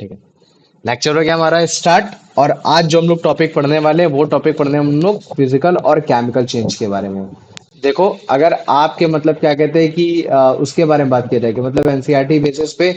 ठीक है। लेक्चर हो गया हमारा स्टार्ट। और आज जो हम लोग टॉपिक पढ़ने वाले हैं वो टॉपिक पढ़ने हम लोग फिजिकल और केमिकल चेंज के बारे में। देखो, अगर आपके मतलब क्या कहते हैं कि उसके बारे में बात की जाएगी, मतलब एनसीईआरटी बेसिस पे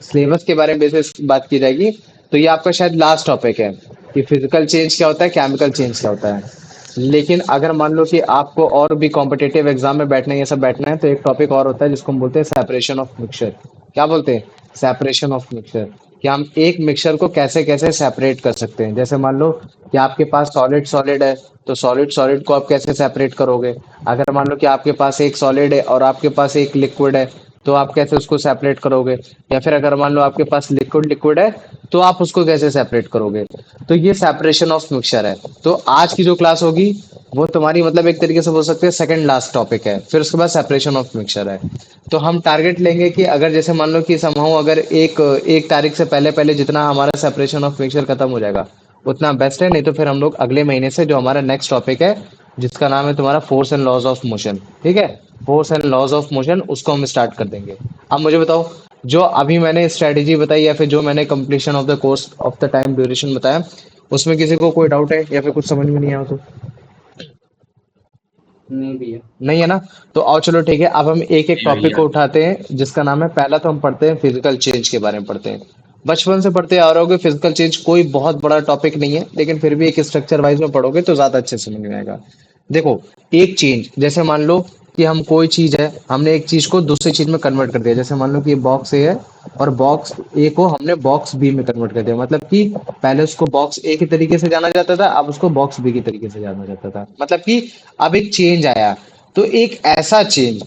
सिलेबस के बारे में बेसिस बात की जाएगी, तो ये आपका शायद लास्ट टॉपिक है कि फिजिकल चेंज क्या होता है, केमिकल चेंज क्या होता है। लेकिन अगर मान लो कि आपको और भी कॉम्पिटेटिव एग्जाम में बैठना है, ये सब बैठना है, तो एक टॉपिक और होता है जिसको हम बोलते हैं सेपरेशन ऑफ मिक्सचर। क्या बोलते हैं? Separation of mixture. कि हम एक मिक्सचर को कैसे कैसे सेपरेट कर सकते हैं। जैसे मान लो कि आपके पास सॉलिड सॉलिड है, तो सॉलिड सॉलिड को आप कैसे सेपरेट करोगे। अगर मान लो कि आपके पास एक सॉलिड है और आपके पास एक लिक्विड है, तो आप कैसे उसको सेपरेट करोगे। या फिर अगर मान लो आपके पास लिक्विड लिक्विड है, तो आप उसको कैसे सेपरेट करोगे। तो ये सेपरेशन ऑफ मिक्सचर है। तो आज की जो क्लास होगी वो तुम्हारी मतलब एक तरीके से बोल सकते हैं सेकंड लास्ट टॉपिक है, फिर उसके बाद सेपरेशन ऑफ मिक्सचर है। तो हम टारगेट लेंगे कि अगर जैसे मान लो कि समहाउ अगर एक एक तारीख से पहले पहले जितना हमारा सेपरेशन ऑफ मिक्सचर खत्म हो जाएगा उतना बेस्ट है। नहीं तो फिर हम लोग अगले महीने से जो हमारा नेक्स्ट टॉपिक है जिसका नाम है तुम्हारा force and laws of motion, ठीक है, force and laws of motion, उसको हम स्टार्ट कर देंगे। अब मुझे बताओ, जो अभी मैंने स्ट्रेटेजी बताई या फिर जो मैंने completion of the course of the time duration बताया, उसमें किसी को कोई डाउट है या फिर कुछ समझ में नहीं आया तो? नहीं भैया। नहीं है ना? तो आओ चलो ठीक है, अब हम एक एक नहीं टॉपिक भैया। को उठाते हैं जिसका नाम है, पहला तो हम पढ़ते हैं फिजिकल चेंज के बारे में पढ़ते हैं। बचपन से पढ़ते आ रहे होगे फिजिकल चेंज, कोई बहुत बड़ा टॉपिक नहीं है, लेकिन फिर भी एक स्ट्रक्चर वाइज में पढ़ोगे तो ज्यादा अच्छे से समझ में आएगा। देखो, एक चेंज जैसे मान लो कि हम कोई चीज है, हमने एक चीज को दूसरी चीज में कन्वर्ट कर दिया। जैसे मान लो कि ये बॉक्स ए है और बॉक्स ए को हमने बॉक्स बी में कन्वर्ट कर दिया। मतलब कि पहले उसको बॉक्स ए के तरीके से जाना जाता था, अब उसको बॉक्स बी के तरीके से जाना जाता था। मतलब कि अब एक चेंज आया। तो एक ऐसा चेंज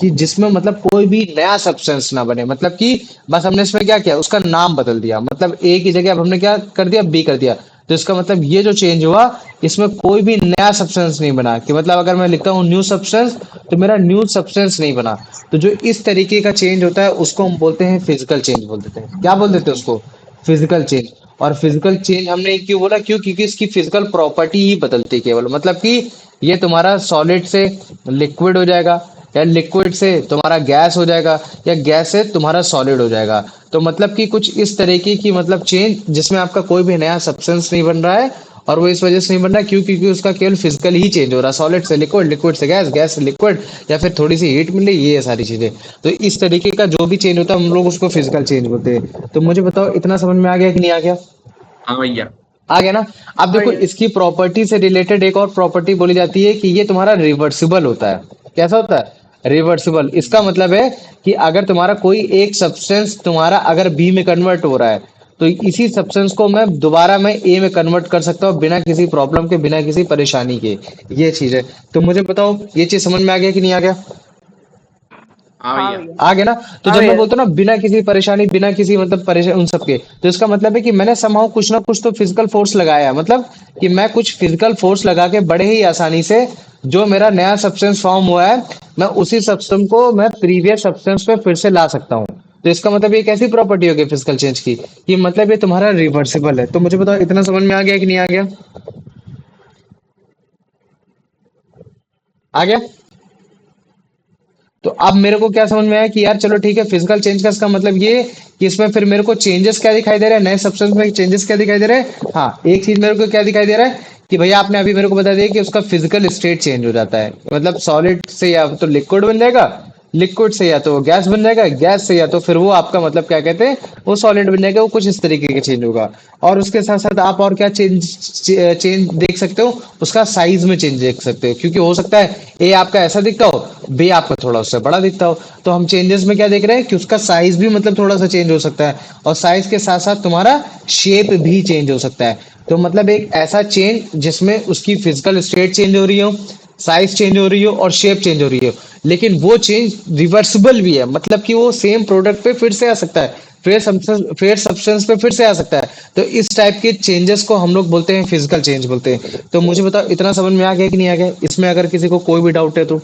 कि जिसमें मतलब कोई भी नया सब्सटेंस ना बने, मतलब कि बस हमने इसमें क्या किया, उसका नाम बदल दिया। मतलब ए की जगह अब हमने क्या कर दिया, बी कर दिया। तो इसका मतलब ये जो चेंज हुआ, इसमें कोई भी नया सब्सटेंस नहीं बना। कि मतलब अगर मैं लिखता हूँ न्यू सब्सटेंस, तो मेरा न्यू सब्सटेंस नहीं बना। तो जो इस तरीके का चेंज होता है उसको हम बोलते हैं फिजिकल चेंज बोल देते हैं। क्या बोल देते हैं उसको? Physical change. और फिजिकल चेंज हमने क्यों बोला? क्यों? क्योंकि इसकी फिजिकल प्रॉपर्टी ही बदलती है केवल। मतलब कि ये तुम्हारा सॉलिड से लिक्विड हो जाएगा, या लिक्विड से तुम्हारा गैस हो जाएगा, या गैस से तुम्हारा सॉलिड हो जाएगा। तो मतलब कि कुछ इस तरीके की मतलब चेंज जिसमें आपका कोई भी नया सब्सटेंस नहीं बन रहा है। और वो इस वजह से नहीं बन रहा है क्यों? क्योंकि उसका केवल फिजिकल ही चेंज हो रहा है, सॉलिड से लिक्विड, लिक्विड से गैस, गैस से लिक्विड, या फिर थोड़ी सी हीट मिल रही, ये सारी चीजें। तो इस तरीके का जो भी चेंज होता है हम लोग उसको फिजिकल चेंज बोलते हैं। तो मुझे बताओ, इतना समझ में आ गया कि नहीं आ गया? हाँ भैया। आ गया ना? अब हाँ देखो, भैया। इसकी प्रॉपर्टी से रिलेटेड एक और प्रॉपर्टी बोली जाती है कि ये तुम्हारा रिवर्सिबल होता है। कैसा होता है? रिवर्सिबल। इसका मतलब है कि अगर तुम्हारा कोई एक सब्सटेंस तुम्हारा अगर बी में कन्वर्ट हो रहा है, तो इसी सब्सटेंस को मैं दोबारा मैं ए में कन्वर्ट कर सकता हूँ बिना किसी प्रॉब्लम के, बिना किसी परेशानी के। ये चीज है। तो मुझे बताओ, ये चीज समझ में आ गया कि नहीं आ गया? हाँ हाँ भैया। भैया। आ गया ना? तो हाँ जब मैं भैया। बोलता हूँ ना बिना किसी परेशानी, बिना किसी मतलब परेशान उन सब के, तो इसका मतलब है कि मैंने समहाउ कुछ ना कुछ तो फिजिकल फोर्स लगाया है। मतलब कि मैं कुछ फिजिकल फोर्स लगा के बड़े ही आसानी से जो मेरा नया सब्सटेंस फॉर्म हुआ है, मैं उसी सब्सटेंस को मैं प्रीवियस सब्सटेंस पे फिर से ला सकता हूँ। तो इसका मतलब ये कैसी प्रॉपर्टी होगी फिजिकल चेंज की, कि मतलब ये तुम्हारा रिवर्सिबल है। तो मुझे बताओ, इतना समझ में आ गया कि नहीं आ गया? आ गया? तो अब मेरे को क्या समझ में आया कि यार चलो ठीक है, फिजिकल चेंज का इसका मतलब ये कि इसमें फिर मेरे को चेंजेस क्या दिखाई दे रहे हैं, नए सब्सटेंस में चेंजेस क्या दिखाई दे रहे हैं। हाँ, एक चीज मेरे को क्या दिखाई दे रहा है कि भैया आपने अभी मेरे को बता दिया कि उसका फिजिकल स्टेट चेंज हो जाता है। मतलब सॉलिड से या तो लिक्विड बन जाएगा, लिक्विड से या तो गैस बन जाएगा, गैस से या तो फिर वो आपका मतलब क्या कहते हैं, वो सॉलिड बन जाएगा। वो कुछ इस तरीके का चेंज होगा। और उसके साथ साथ आप और क्या चेंज चेंज देख सकते हो? उसका साइज में चेंज देख सकते हो, क्योंकि हो सकता है ए आपका ऐसा दिखता हो, बी आपका थोड़ा उससे बड़ा दिखता हो। तो हम चेंजेस में क्या देख रहे हैं कि उसका साइज भी मतलब थोड़ा सा चेंज हो सकता है, और साइज के साथ साथ तुम्हारा शेप भी चेंज हो सकता है। तो मतलब एक ऐसा चेंज जिसमें उसकी फिजिकल स्टेट चेंज हो रही हो, साइज चेंज हो रही हो और शेप चेंज हो रही हो, लेकिन वो चेंज रिवर्सिबल भी है। मतलब कि वो सेम प्रोडक्ट पे फिर से आ सकता है, फिर सब्सटेंस पे फिर से आ सकता है। तो इस टाइप के चेंजेस को हम लोग बोलते हैं फिजिकल चेंज बोलते हैं। तो मुझे बताओ, इतना समझ में आ गया कि नहीं आ गया? इसमें अगर किसी को कोई भी डाउट है तो?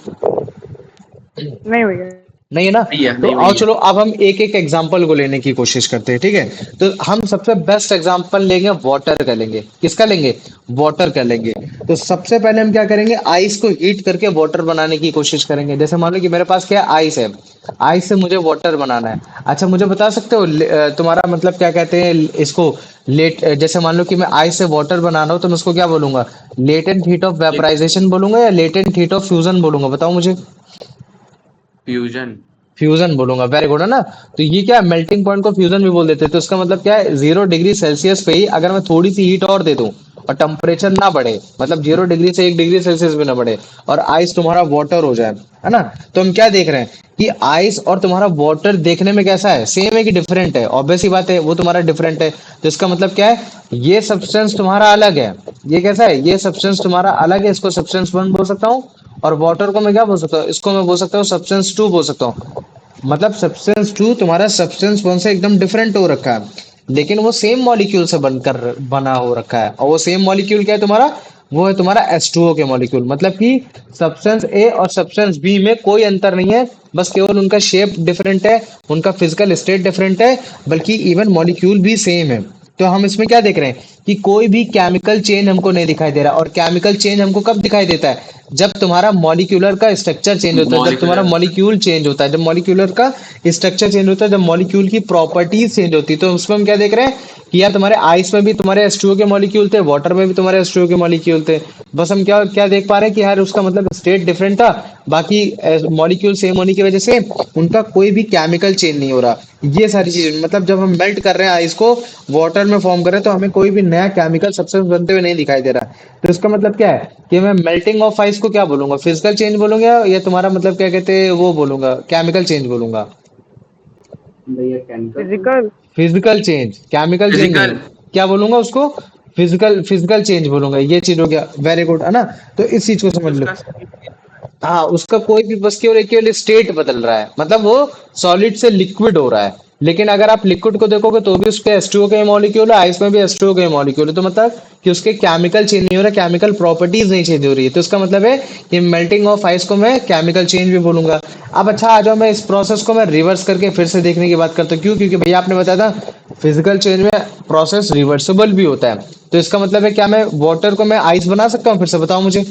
नहीं भैया। नहीं है ना? भैया तो नहीं आओ भैया। चलो, अब हम एक एक एग्जांपल को लेने की कोशिश करते हैं, ठीक है। तो हम सबसे बेस्ट एग्जांपल लेंगे, वाटर का लेंगे। किसका लेंगे? वाटर का लेंगे। तो सबसे पहले हम क्या करेंगे, आइस को हीट करके वाटर बनाने की कोशिश करेंगे। जैसे मान लो कि मेरे पास क्या है, आइस है, आइस से मुझे वाटर बनाना है। अच्छा मुझे बता सकते हो तुम्हारा मतलब क्या कहते हैं इसको, जैसे मान लो कि मैं आइस से वाटर बना रहा हूँ, तो मैं उसको क्या बोलूंगा, लेटेंट हीट ऑफ वेपराइजेशन बोलूंगा या लेटेंट हीट ऑफ फ्यूजन बोलूंगा, बताओ मुझे। फ्यूजन। फ्यूजन बोलूंगा, वेरी गुड है ना। तो ये क्या, मेल्टिंग पॉइंट को फ्यूजन भी बोल देते हैं। तो इसका मतलब क्या है, 0 डिग्री सेल्सियस पे ही अगर मैं थोड़ी सी हीट और दे दूं और टेम्परेचर ना बढ़े, मतलब 0 डिग्री से 1 डिग्री सेल्सियस भी ना बढ़े, और आइस तुम्हारा वाटर हो जाए, है ना। तो हम क्या देख रहे हैं कि आइस और तुम्हारा वाटर देखने में कैसा है, सेम है कि डिफरेंट है, ऑब्वियस ही बात है, वो तुम्हारा डिफरेंट है। तो इसका मतलब क्या है, ये सब्सटेंस तुम्हारा अलग है, ये कैसा है, ये सब्सटेंस तुम्हारा अलग है, इसको सब्सटेंस वन बोल सकता हूँ। और वाटर को मैं क्या बोल सकता हूँ, इसको मैं बोल सकता हूँ सब्सटेंस टू बोल सकता हूँ। मतलब सब्सटेंस टू तुम्हारा सब्सटेंस वन से एकदम डिफरेंट हो रखा है, लेकिन वो सेम मॉलिक्यूल से बनकर बना हो रखा है। और वो सेम मॉलिक्यूल क्या है तुम्हारा, वो है तुम्हारा H2O के मॉलिक्यूल। मतलब कि सब्सटेंस ए और सब्सटेंस बी में कोई अंतर नहीं है, बस केवल उनका शेप डिफरेंट है, उनका फिजिकल स्टेट डिफरेंट है, बल्कि इवन मॉलिक्यूल भी सेम है। तो हम इसमें क्या देख रहे हैं कि कोई भी केमिकल चेंज हमको नहीं दिखाई दे रहा। और केमिकल चेंज हमको कब दिखाई देता है, जब तुम्हारा मॉलिक्यूलर का स्ट्रक्चर चेंज होता है, जब तुम्हारा मॉलिकुलर। मॉलिक्यूल चेंज होता है, जब मॉलिक्यूलर का स्ट्रक्चर चेंज होता है, जब मॉलिक्यूल की प्रॉपर्टीज चेंज होती है। तो उसमें हम क्या देख रहे हैं कि यार तुम्हारे आइस में भी तुम्हारे H2O के मॉलिक्यूल थे, वाटर में भी तुम्हारे H2O के मॉलिक्यूल थे। बस हम क्या क्या देख पा रहे हैं कि यार उसका मतलब स्टेट डिफरेंट था, बाकी मॉलिक्यूल सेम होने की वजह से उनका कोई भी केमिकल चेंज नहीं हो रहा। ये सारी चीजें मतलब जब हम मेल्ट कर रहे हैं आइस को, वाटर में फॉर्म कर रहे हैं, तो हमें कोई भी नया केमिकल सब्सटेंस बनते हुए नहीं दिखाई दे रहा। तो इसका मतलब क्या है कि मैं मेल्टिंग ऑफ आइस को क्या बोलूंगा, फिजिकल चेंज बोलूंगा, या तुम्हारा मतलब क्या कहते हैं वो बोलूंगा, केमिकल चेंज बोलूंगा। भैया chemical physical physical change, chemical change नहीं, फिजिकल। क्या बोलूंगा उसको, फिजिकल फिजिकल चेंज बोलूंगा। ये चीज हो गया, वेरी गुड है ना। तो इस चीज को समझ लो। उसका हाँ, उसका कोई भी बस केवल स्टेट बदल रहा है, मतलब वो सॉलिड से लिक्विड हो रहा है। लेकिन अगर आप लिक्विड को देखोगे तो भी उसके H2O के मॉलिक्यूल है, आइस में भी H2O के मॉलिक्यूल है। तो मतलब कि उसके केमिकल चेंज नहीं हो रहा, केमिकल प्रॉपर्टीज नहीं चेंज हो रही है। तो इसका मतलब है कि मेल्टिंग ऑफ आइस को मैं केमिकल चेंज भी बोलूंगा। अब अच्छा आ जाओ, मैं इस प्रोसेस को मैं रिवर्स करके फिर से देखने की बात करता हूँ। क्यों, क्योंकि भैया आपने बताया था फिजिकल चेंज में प्रोसेस रिवर्सिबल भी होता है। तो इसका मतलब है क्या, मैं वाटर को मैं आइस बना सकता हूँ, फिर से बताओ मुझे।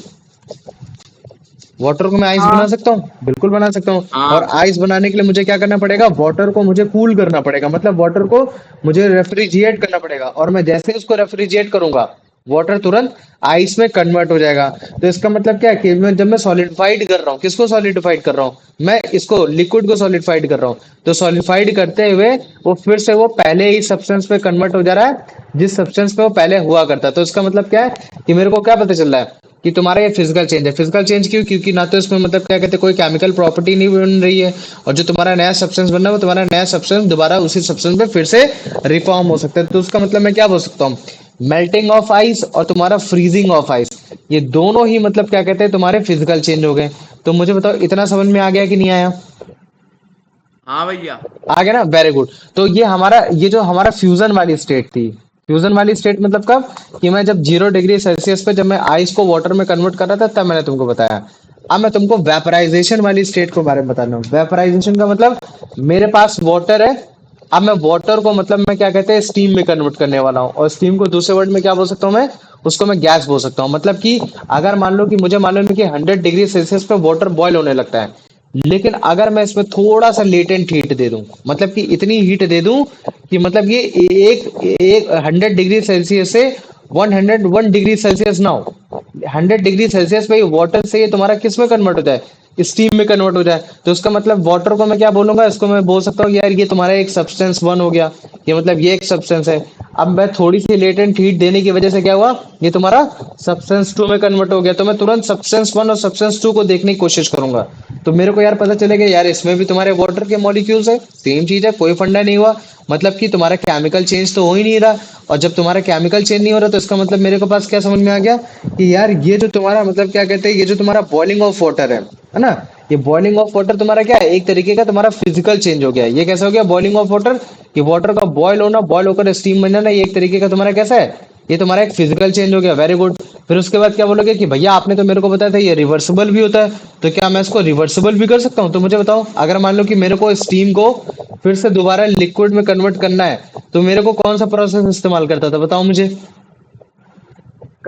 वाटर को मैं आइस बना हाँ सकता हूँ, बिल्कुल बना सकता हूँ। और हाँ। आइस बनाने के लिए मुझे क्या करना पड़ेगा, वाटर को मुझे कूल करना पड़ेगा, मतलब वाटर को मुझे रेफ्रिजिएट करना पड़ेगा। और मैं जैसे उसको रेफ्रिजिएट करूंगा, वाटर तुरंत आइस में कन्वर्ट हो जाएगा। तो इसका मतलब क्या है कि जब मैं सॉलिडिफाइड कर रहा हूँ, किसको सॉलिडिफाइड कर रहा हूँ, मैं इसको लिक्विड को सॉलिडिफाइड कर रहा हूँ। तो सॉलिडिफाइड करते हुए वो फिर से वो पहले ही सब्सटेंस पे कन्वर्ट हो जा रहा है, जिस सब्सटेंस पे वो पहले हुआ करता है। तो इसका मतलब क्या है कि मेरे को क्या पता चल रहा है कि तुम्हारा ये फिजिकल चेंज है। फिजिकल चेंज क्यों, क्योंकि ना तो इसमें मतलब क्या कहते हैं कोई केमिकल प्रॉपर्टी नहीं बन रही है, और जो तुम्हारा नया सब्सटेंस बनना है वो तुम्हारा नया सब्सटेंस दोबारा उसी सब्सटेंस में फिर से रिफॉर्म हो सकता है। तो उसका मतलब मैं क्या बोल सकता हूँ, मेल्टिंग ऑफ आइस और तुम्हारा फ्रीजिंग ऑफ आइस, ये दोनों ही मतलब क्या कहते हैं तुम्हारे फिजिकल चेंज हो गए। तो मुझे बताओ इतना समझ में आ गया कि नहीं आया। हाँ भैया। आ गया ना, वेरी गुड। तो ये हमारा, ये जो हमारा फ्यूजन वाली स्टेट थी, फ्यूजन वाली स्टेट मतलब कब, कि मैं जब 0 डिग्री सेल्सियस पे जब मैं आइस को वाटर में कन्वर्ट कर रहा था, तब मैंने तुमको बताया। अब मैं तुमको वेपराइजेशन वाली स्टेट के बारे में बता रहा हूँ। वेपराइजेशन का मतलब, मेरे पास वाटर है, अब मैं वाटर को मतलब मैं क्या कहते हैं स्टीम में कन्वर्ट करने वाला हूँ। और स्टीम को दूसरे वर्ड में क्या बोल सकता हूँ मैं, उसको मैं गैस बोल सकता हूँ। मतलब कि अगर मान लो कि मुझे मालूम है कि 100 डिग्री सेल्सियस पे वाटर बॉयल होने लगता है, लेकिन अगर मैं इसमें थोड़ा सा लेटेंट हीट दे दूं, मतलब कि इतनी हीट दे दूं कि मतलब ये एक एक 100 डिग्री सेल्सियस से 101 डिग्री सेल्सियस ना हो, 100 डिग्री सेल्सियस पे वाटर से ये तुम्हारा किस में कन्वर्ट हो जाए, स्टीम में कन्वर्ट हो जाए। तो उसका मतलब वाटर को मैं क्या बोलूंगा, इसको मैं बोल सकता हूँ यार ये तुम्हारा एक सब्सटेंस वन हो गया, ये मतलब ये एक सब्सटेंस है। अब मैं थोड़ी सी लेटेंट हीट देने की वजह से क्या हुआ, ये तुम्हारा सब्सटेंस टू में कन्वर्ट हो गया। तो मैं तुरंत सब्सटेंस वन और सब्सटेंस टू को देखने की कोशिश करूंगा। तो मेरे को यार पता चलेगा यार इसमें भी तुम्हारे वाटर के मॉलिक्यूल्स है, सेम चीज है, कोई फंडा नहीं हुआ। मतलब कि तुम्हारा केमिकल चेंज तो हो ही नहीं रहा। और जब तुम्हारा केमिकल चेंज नहीं हो रहा, तो इसका मतलब मेरे को पास क्या समझ में आ गया कि यार ये जो तुम्हारा मतलब क्या कहते हैं, ये जो तुम्हारा बॉइलिंग ऑफ वाटर है ना, ये बॉइलिंग ऑफ वाटर तुम्हारा क्या है, एक तरीके का तुम्हारा फिजिकल चेंज हो गया है। ये कैसा हो गया बॉइलिंग ऑफ वाटर, कि वाटर का बॉयल होना, बॉयल होकर स्टीम बन जाना, ये एक तरीके का तुम्हारा कैसा है, ये तुम्हारा एक फिजिकल चेंज हो गया, वेरी गुड। फिर उसके बाद क्या बोलोगे कि भैया आपने तो मेरे को बताया था ये रिवर्सिबल भी होता है, तो क्या मैं इसको रिवर्सिबल भी कर सकता हूँ। तो मुझे बताओ, अगर मान लो कि मेरे को स्टीम को फिर से दोबारा लिक्विड में कन्वर्ट करना है, तो मेरे को कौन सा प्रोसेस इस्तेमाल करता था, बताओ मुझे।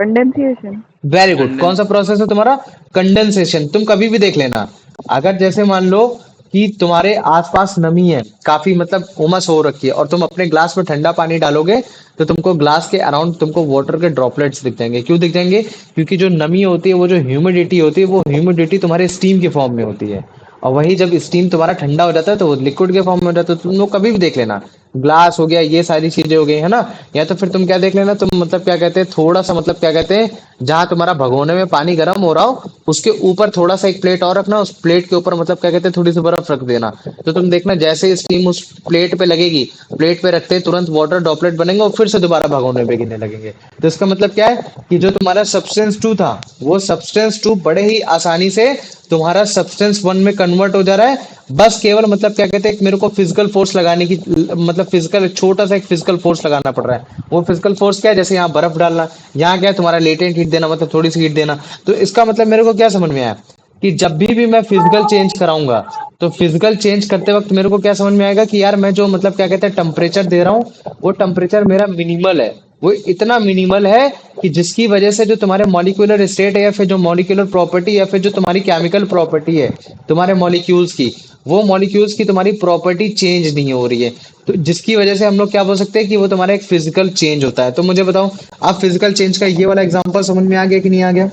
कंडेंसेशन। Very good. कौन सा प्रोसेस है तुम्हारा? कंडेंसेशन। तुम कभी भी देख लेना, अगर जैसे मान लो कि तुम्हारे आसपास नमी है, काफी मतलब उमस हो रखी है, और तुम अपने ग्लास में ठंडा पानी डालोगे तो तुमको ग्लास के अराउंड तुमको वाटर के ड्रॉपलेट्स दिख जाएंगे। क्यों दिख जाएंगे? क्योंकि जो नमी होती है, वो जो ह्यूमिडिटी होती है, वो ह्यूमिडिटी तुम्हारे स्टीम के फॉर्म में होती है, और वही जब स्टीम तुम्हारा ठंडा हो जाता है तो वो लिक्विड के फॉर्म में हो जाता है। तो तुम लोग कभी भी देख लेना, ग्लास हो गया, ये सारी चीजें हो गई है ना, या तो फिर तुम क्या देख लेना, तुम मतलब क्या कहते हैं, थोड़ा सा मतलब क्या कहते हैं, जहां तुम्हारा भगोने में पानी गर्म हो रहा हो उसके ऊपर थोड़ा सा एक प्लेट और रखना, उस प्लेट के ऊपर मतलब क्या कहते हैं, थोड़ी सी बर्फ रख देना। तो तुम देखना जैसे ही स्टीम उस प्लेट पे लगेगी, प्लेट पे रखते ही तुरंत वाटर ड्रॉपलेट बनेंगे और फिर से दोबारा भगोने पे गिरने लगेंगे। तो इसका मतलब क्या है कि जो तुम्हारा सब्सटेंस टू था, वो सब्सटेंस टू बड़े ही आसानी से तुम्हारा सब्सटेंस वन में कन्वर्ट हो जा रहा है। बस केवल मतलब क्या कहते हैं, मेरे को फिजिकल फोर्स लगाने की, मतलब फिजिकल छोटा सा एक फिजिकल फोर्स लगाना पड़ रहा है। वो फिजिकल फोर्स क्या है? जैसे यहाँ बर्फ डालना, यहाँ क्या है तुम्हारा लेटेंट हीट देना, मतलब थोड़ी सी हीट देना। तो इसका मतलब मेरे को क्या समझ में आया कि जब भी मैं फिजिकल चेंज कराऊंगा, तो फिजिकल चेंज करते वक्त मेरे को क्या समझ में आएगा कि यार मैं जो मतलब क्या कहते हैं टेम्परेचर दे रहा हूँ, वो टेम्परेचर मेरा मिनिमल है। वो इतना मिनिमल है कि जिसकी वजह से जो तुम्हारे मॉलिक्यूलर स्टेट है, या फिर जो मॉलिक्यूलर प्रॉपर्टी, या फिर जो तुम्हारी केमिकल प्रॉपर्टी है तुम्हारे मॉलिक्यूल्स की, वो मॉलिक्यूल्स की तुम्हारी प्रॉपर्टी चेंज नहीं हो रही है। तो जिसकी वजह से हम लोग क्या बोल सकते हैं कि वो तुम्हारा एक फिजिकल चेंज होता है। तो मुझे बताओ, आप फिजिकल चेंज का ये वाला एग्जांपल समझ में आ गया कि नहीं आ गया?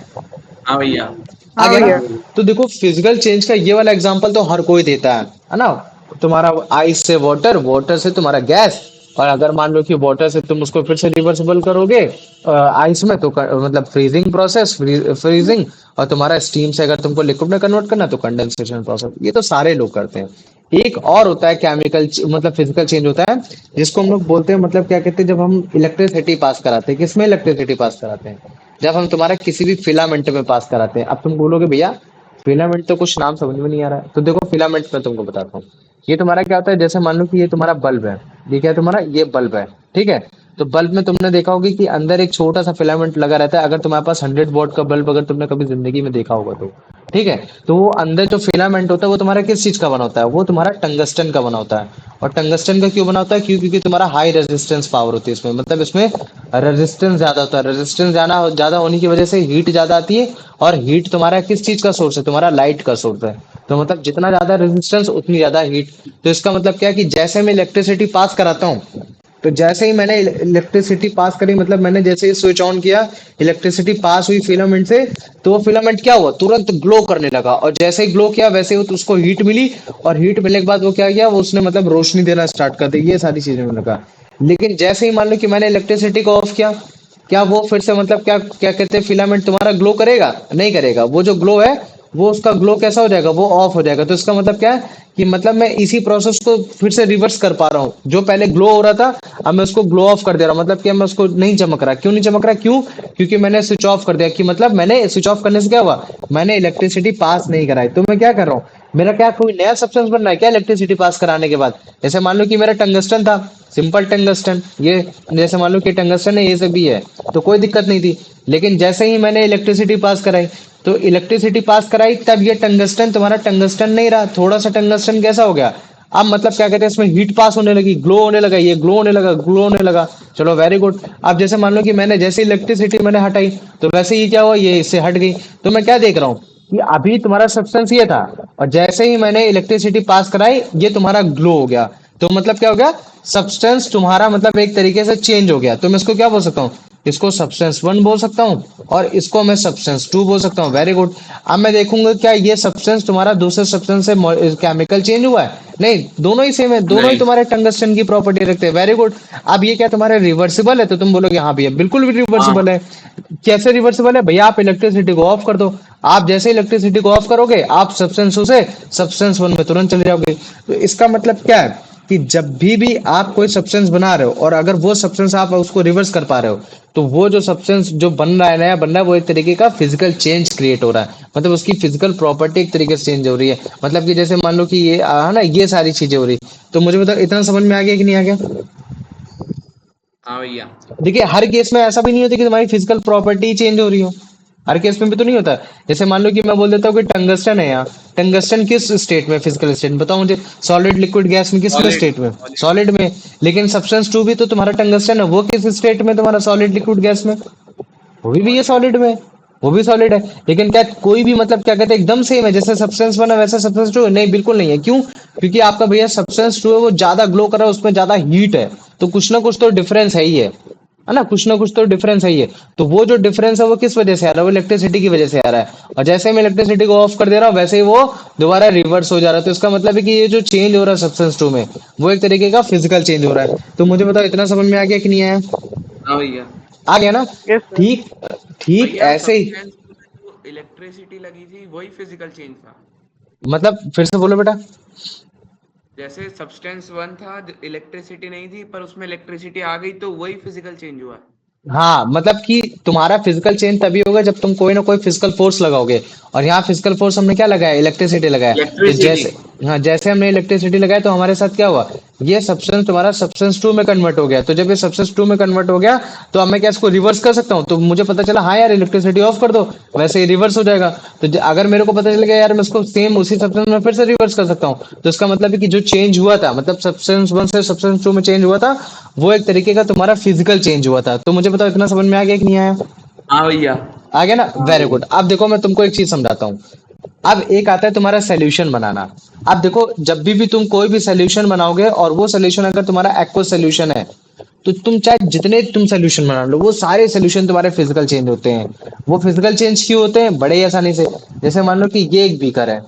हाँ भैया। आ हाँ गया भैया। ना? तो देखो, फिजिकल चेंज का ये वाला एग्जांपल तो हर कोई देता है ना? तुम्हारा आइस से वाटर, वाटर से तुम्हारा गैस, और अगर मान लो कि वाटर से तुम उसको फिर से रिवर्सिबल करोगे आइस में, तो मतलब फ्रीजिंग प्रोसेस, फ्रीजिंग। और तुम्हारा स्टीम से अगर तुमको लिक्विड में कन्वर्ट करना तो कंडेंसेशन प्रोसेस। ये तो सारे लोग करते हैं। एक और होता है केमिकल, मतलब फिजिकल चेंज होता है, जिसको हम लोग बोलते हैं मतलब क्या कहते हैं, जब हम इलेक्ट्रिसिटी पास कराते हैं। किसमें इलेक्ट्रिसिटी पास कराते हैं? जब हम तुम्हारा किसी भी फिलामेंट में पास कराते हैं। अब तुम बोलोगे भैया फिलामेंट तो कुछ नाम समझ में नहीं आ रहा है। तो देखो, फिलामेंट में तुमको बताता हूँ। ये तुम्हारा क्या होता है, जैसे मान लो कि ये तुम्हारा बल्ब है, ये क्या है तुम्हारा, ये बल्ब है, ठीक है। तो बल्ब में तुमने देखा होगा कि अंदर एक छोटा सा फिलामेंट लगा रहता है। अगर तुम्हारे पास 100 वॉट का बल्ब अगर तुमने कभी जिंदगी में देखा होगा तो, ठीक है। तो वो अंदर जो फिलामेंट होता है वो तुम्हारा किस चीज का बना होता है? वो तुम्हारा टंगस्टन का बना होता है। और टंगस्टन का क्यों बना होता है? क्योंकि तुम्हारा हाई रेजिस्टेंस पावर होती है इसमें, मतलब इसमें रेजिस्टेंस ज्यादा होता है। रेजिस्टेंस ज्यादा होने की वजह से हीट ज्यादा आती है। और हीट तुम्हारा किस चीज का सोर्स है? तुम्हारा लाइट का सोर्स है। तो मतलब जितना ज्यादा रेजिस्टेंस उतनी ज्यादा हीट। तो इसका मतलब क्या है कि जैसे मैं इलेक्ट्रिसिटी पास कराता हूँ, तो जैसे ही मैंने इलेक्ट्रिसिटी पास करी, मतलब मैंने जैसे ही स्विच ऑन किया, इलेक्ट्रिसिटी पास हुई फिलामेंट से, तो वो फिलामेंट क्या हुआ, तुरंत ग्लो करने लगा। और जैसे ही ग्लो किया, वैसे ही उसको हीट मिली, और हीट मिलने के बाद वो क्या किया, वो उसने मतलब रोशनी देना स्टार्ट कर दी। ये सारी चीजें मैंने कहा। लेकिन जैसे ही मान लो कि मैंने इलेक्ट्रिसिटी को ऑफ किया, क्या वो फिर से मतलब क्या क्या कहते हैं, फिलामेंट तुम्हारा ग्लो करेगा? नहीं करेगा। वो जो ग्लो है, वो उसका ग्लो कैसा हो जाएगा, वो ऑफ हो जाएगा। तो इसका मतलब क्या है कि मतलब मैं इसी प्रोसेस को फिर से रिवर्स कर पा रहा हूँ। जो पहले ग्लो हो रहा था, अब मैं उसको ग्लो ऑफ कर दे रहा हूँ। मतलब कि मैं उसको नहीं चमक रहा। क्यों नहीं चमक रहा? क्यों? क्योंकि मैंने स्विच ऑफ कर दिया। कि मतलब मैंने स्विच ऑफ करने से क्या हुआ, मैंने इलेक्ट्रिसिटी पास नहीं कराई। तो मैं क्या कर रहा हूँ, मेरा क्या कोई नया सब्सटेंस बन रहा है क्या इलेक्ट्रिसिटी पास कराने के बाद? जैसे मान लो कि मेरा टंगस्टन था, सिंपल टंगस्टन, ये जैसे मान लो कि टंगस्टन है, ये सब भी है, तो कोई दिक्कत नहीं थी। लेकिन जैसे ही मैंने इलेक्ट्रिसिटी पास कराई, तो इलेक्ट्रिसिटी पास कराई, तब ये टंगस्टन तुम्हारा टंगस्टन नहीं रहा। थोड़ा सा टंगस्टन कैसा हो गया, अब मतलब क्या कहते हैं, इसमें हीट पास होने लगी, ग्लो होने लगा, ये ग्लो होने लगा, ग्लो होने लगा। चलो वेरी गुड। अब जैसे मान लो कि मैंने जैसे इलेक्ट्रिसिटी मैंने हटाई, तो वैसे ही क्या हुआ, ये इससे हट गई। तो मैं क्या देख रहा हूँ कि अभी तुम्हारा सब्सटेंस ये था, और जैसे ही मैंने इलेक्ट्रिसिटी पास कराई, ये तुम्हारा ग्लो हो गया। तो मतलब क्या हो गया, सब्सटेंस तुम्हारा मतलब एक तरीके से चेंज हो गया। तो मैं इसको क्या बोल सकता हूँ, इसको सब्सटेंस वन बोल सकता हूँ, और इसको मैं सब्सटेंस टू बोल सकता हूँ। Very good. अब मैं देखूंगा क्या ये सब्सटेंस तुम्हारा दूसरे सब्सटेंस से केमिकल चेंज हुआ है? नहीं, दोनों ही सेम है, दोनों ही नहीं। तुम्हारे टंगस्टन की प्रॉपर्टी रखते हैं। Very good. अब ये क्या तुम्हारे रिवर्सिबल है? तो तुम बोलोगे हाँ भैया बिल्कुल भी हाँ। रिवर्सिबल है। कैसे रिवर्सिबल है भैया? आप इलेक्ट्रिसिटी को ऑफ कर दो, आप जैसे इलेक्ट्रिसिटी को ऑफ करोगे, आप सब्सटेंस टू से सब्सटेंस वन में तुरंत चले जाओगे। तो इसका मतलब क्या है कि जब भी आप कोई सब्सटेंस बना रहे हो, और अगर वो सब्सटेंस आप उसको रिवर्स कर पा रहे हो, तो वो जो सब्सटेंस जो बन रहा है, नया बन रहा है, वो एक तरीके का फिजिकल चेंज क्रिएट हो रहा है। मतलब उसकी फिजिकल प्रॉपर्टी एक तरीके से चेंज हो रही है। मतलब कि जैसे मान लो कि ये है ना, ये सारी चीजें हो रही। तो मुझे बताओ, इतना समझ में आ गया कि नहीं आ गया? हाँ भैया। देखिए, हर केस में ऐसा भी नहीं होता कि तुम्हारी फिजिकल प्रॉपर्टी चेंज हो रही हो। हर केस में भी तो नहीं होता। जैसे मान लो कि मैं बोल देता हूँ कि टंगस्टन है यहाँ, टंगस्टन किस स्टेट में, फिजिकल स्टेट में बताओ मुझे, सॉलिड, लिक्विड, गैस में, किस में सॉलिड। स्टेट में? सॉलिड में। लेकिन सब्सटेंस टू भी तो तुम्हारा टंगस्टन है, वो किस स्टेट में तुम्हारा, सॉलिड, लिक्विड, गैस में? वो भी ये सॉलिड में, वो भी सॉलिड है। लेकिन क्या कोई भी मतलब क्या कहते हैं एकदम सेम है जैसे सब्सटेंस वन है वैसे सब्सटेंस टू है? नहीं, बिल्कुल नहीं है। क्यों? क्योंकि आपका भैया सब्सटेंस टू है वो ज्यादा ग्लो कर रहा है, उसमें ज्यादा हीट है, तो कुछ ना कुछ तो डिफरेंस है ही है ना, कुछ ना कुछ तो डिफरेंस है ही है। तो वो जो डिफरेंस है वो किस वजह से आ रहा है? वो इलेक्ट्रिसिटी की वजह से आ रहा है। और जैसे मैं इलेक्ट्रिसिटी को ऑफ कर दे रहा हूँ वैसे ही वो दोबारा रिवर्स हो जा रहा है। तो इसका मतलब है कि ये जो चेंज हो रहा है सब्सटेंस टू में वो एक तरीके का फिजिकल चेंज हो रहा है। तो मुझे बताओ इतना समझ में आ गया कि नहीं आया? हाँ भैया। आ गया ना? Yes sir. ठीक, ठीक भैया ऐसे ही। सब्सटेंस में जो इलेक्ट्रिसिटी लगी थी वही फिजिकल चेंज था। मतलब फिर से बोलो बेटा। जैसे सब्सटेंस वन था, इलेक्ट्रिसिटी नहीं थी, पर उसमें इलेक्ट्रिसिटी आ गई तो वही फिजिकल चेंज हुआ। हाँ, मतलब कि तुम्हारा फिजिकल चेंज तभी होगा जब तुम कोई ना कोई फिजिकल फोर्स लगाओगे। और यहाँ फिजिकल फोर्स हमने क्या लगाया? इलेक्ट्रिसिटी लगाया। तो इलेक्ट्रिसिटी। जैसे, हाँ, जैसे हमने इलेक्ट्रिसिटी लगाया तो हमारे साथ क्या हुआ? ये सब्सटेंस तुम्हारा सब्सटेंस टू में कन्वर्ट हो गया। तो जब ये सब्सटेंस टू में कन्वर्ट हो गया तो अब मैं क्या इसको रिवर्स कर सकता हूँ? तो मुझे पता चला हाँ यार इलेक्ट्रिसिटी ऑफ कर दो, वैसे ही रिवर्स हो जाएगा। तो अगर मेरे को पता चल गया यार मैं इसको सेम उसी सब्सटेंस में फिर से रिवर्स कर सकता हूँ, तो इसका मतलब है कि जो चेंज हुआ था मतलब सब्सटेंस वन से सब्सटेंस टू में चेंज हुआ था वो एक तरीके का तुम्हारा फिजिकल चेंज हुआ था। तो मुझे बताओ इतना समझ में आ गया कि नहीं आया? हाँ भैया। आ गया ना? हाँ वेरी भैया। गुड। अब देखो मैं तुमको एक चीज समझाता हूँ। अब एक आता है तुम्हारा सोल्यूशन बनाना। अब देखो जब भी तुम कोई भी सोल्यूशन बनाओगे और वो सोल्यूशन अगर तुम्हारा एक्व सोल्यूशन है तो तुम चाहे जितने तुम सोल्यूशन बना लो वो सारे सोल्यूशन तुम्हारे फिजिकल चेंज होते हैं। वो फिजिकल चेंज क्यों होते हैं? बड़े ही आसानी से। जैसे मान लो कि ये एक बीकर है,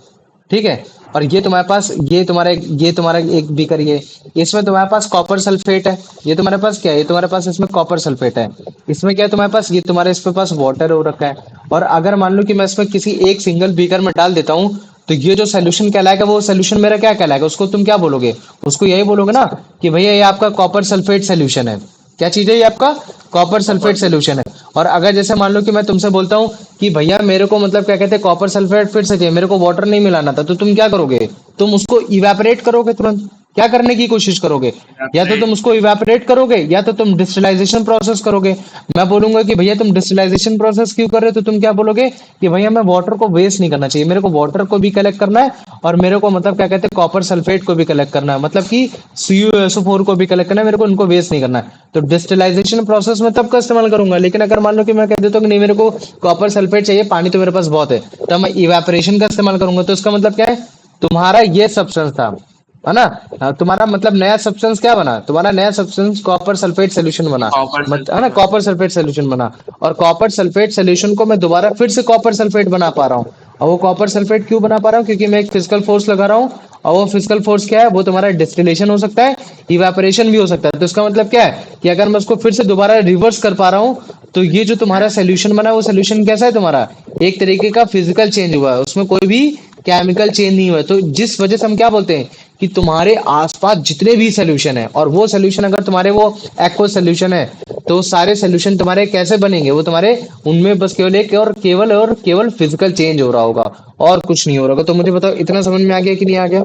ठीक है, और ये तुम्हारे पास ये तुम्हारा एक बीकर ये, इसमें तुम्हारे पास कॉपर सल्फेट है। ये तुम्हारे पास क्या है? ये तुम्हारे पास इसमें कॉपर सल्फेट है। इसमें क्या है तुम्हारे पास? ये तुम्हारे इसके पास वाटर हो रखा है। और अगर मान लो कि मैं इसमें किसी एक सिंगल बीकर में डाल देता हूँ तो ये जो सोल्यूशन कहलाएगा वो सोल्यूशन मेरा क्या कहलाएगा? उसको तुम क्या बोलोगे? उसको यही बोलोगे ना कि भैया ये आपका कॉपर सल्फेट सोल्यूशन है। क्या चीज है ये? आपका कॉपर सल्फेट कॉपर। सोल्यूशन है। और अगर जैसे मान लो कि मैं तुमसे बोलता हूँ कि भैया मेरे को मतलब क्या कहते हैं कॉपर सल्फेट फिर से चाहिए, मेरे को वाटर नहीं मिलाना था, तो तुम क्या करोगे? तुम उसको इवेपोरेट करोगे तुरंत। क्या करने की कोशिश करोगे? या तो तुम उसको इवेपोरेट करोगे या तो तुम डिस्टिलाइजेशन प्रोसेस करोगे। मैं बोलूंगा कि भैया तुम डिस्टिलाइजेशन प्रोसेस क्यों कर रहे हो तो तुम क्या बोलोगे कि भैया मैं वाटर को वेस्ट नहीं करना चाहिए, मेरे को वाटर को भी कलेक्ट करना है और मेरे को मतलब क्या कहते हैं कॉपर सल्फेट को भी कलेक्ट करना है, मतलब कि CuSO4 को भी कलेक्ट करना है, मेरे को उनको वेस्ट नहीं करना है। तो डिस्टिलाइजेशन प्रोसेस में तब का इस्तेमाल करूंगा। लेकिन अगर मान लो कि मैं कह देता हूँ कि नहीं मेरे को कॉपर सल्फेट चाहिए, पानी तो मेरे पास बहुत है, तो मैं इवेपोरेशन का इस्तेमाल करूंगा। तो इसका मतलब क्या है? तुम्हारा ये सब्सटेंस था, है ना? हाँ, तुम्हारा मतलब नया सब्सटेंस क्या बना? तुम्हारा नया सब्सटेंस कॉपर सल्फेट सोल्यूशन बना, कॉपर है ना? सल्फेट कॉपर बना। सल्फेट सोल्यूशन बना। और कॉपर सल्फेट सोल्यूशन को मैं दोबारा फिर से कॉपर सल्फेट बना पा रहा हूँ। और वो कॉपर सल्फेट क्यों बना पा रहा हूँ? क्योंकि मैं एक फिजिकल फोर्स लगा रहा हूँ। और वो फिजिकल फोर्स क्या है? वो तुम्हारा डिस्टिलेशन हो सकता है, इवेपोरेशन भी हो सकता है। तो इसका मतलब क्या है कि अगर मैं उसको फिर से दोबारा रिवर्स कर पा रहा हूँ तो ये जो तुम्हारा सोल्यूशन बना है वो सोल्यूशन कैसा है तुम्हारा? एक तरीके का फिजिकल चेंज हुआ है, उसमें कोई भी केमिकल चेंज नहीं हुआ है। तो जिस वजह से हम क्या बोलते हैं कि तुम्हारे आसपास जितने भी सोल्यूशन है और वो सोल्यूशन अगर तुम्हारे वो एक्व सोल्यूशन है तो सारे सोल्यूशन तुम्हारे कैसे बनेंगे? वो तुम्हारे उनमें बस केवल एक और केवल फिजिकल चेंज हो रहा होगा और कुछ नहीं हो रहा होगा। तो मुझे बताओ इतना समझ में आ गया कि नहीं आ गया?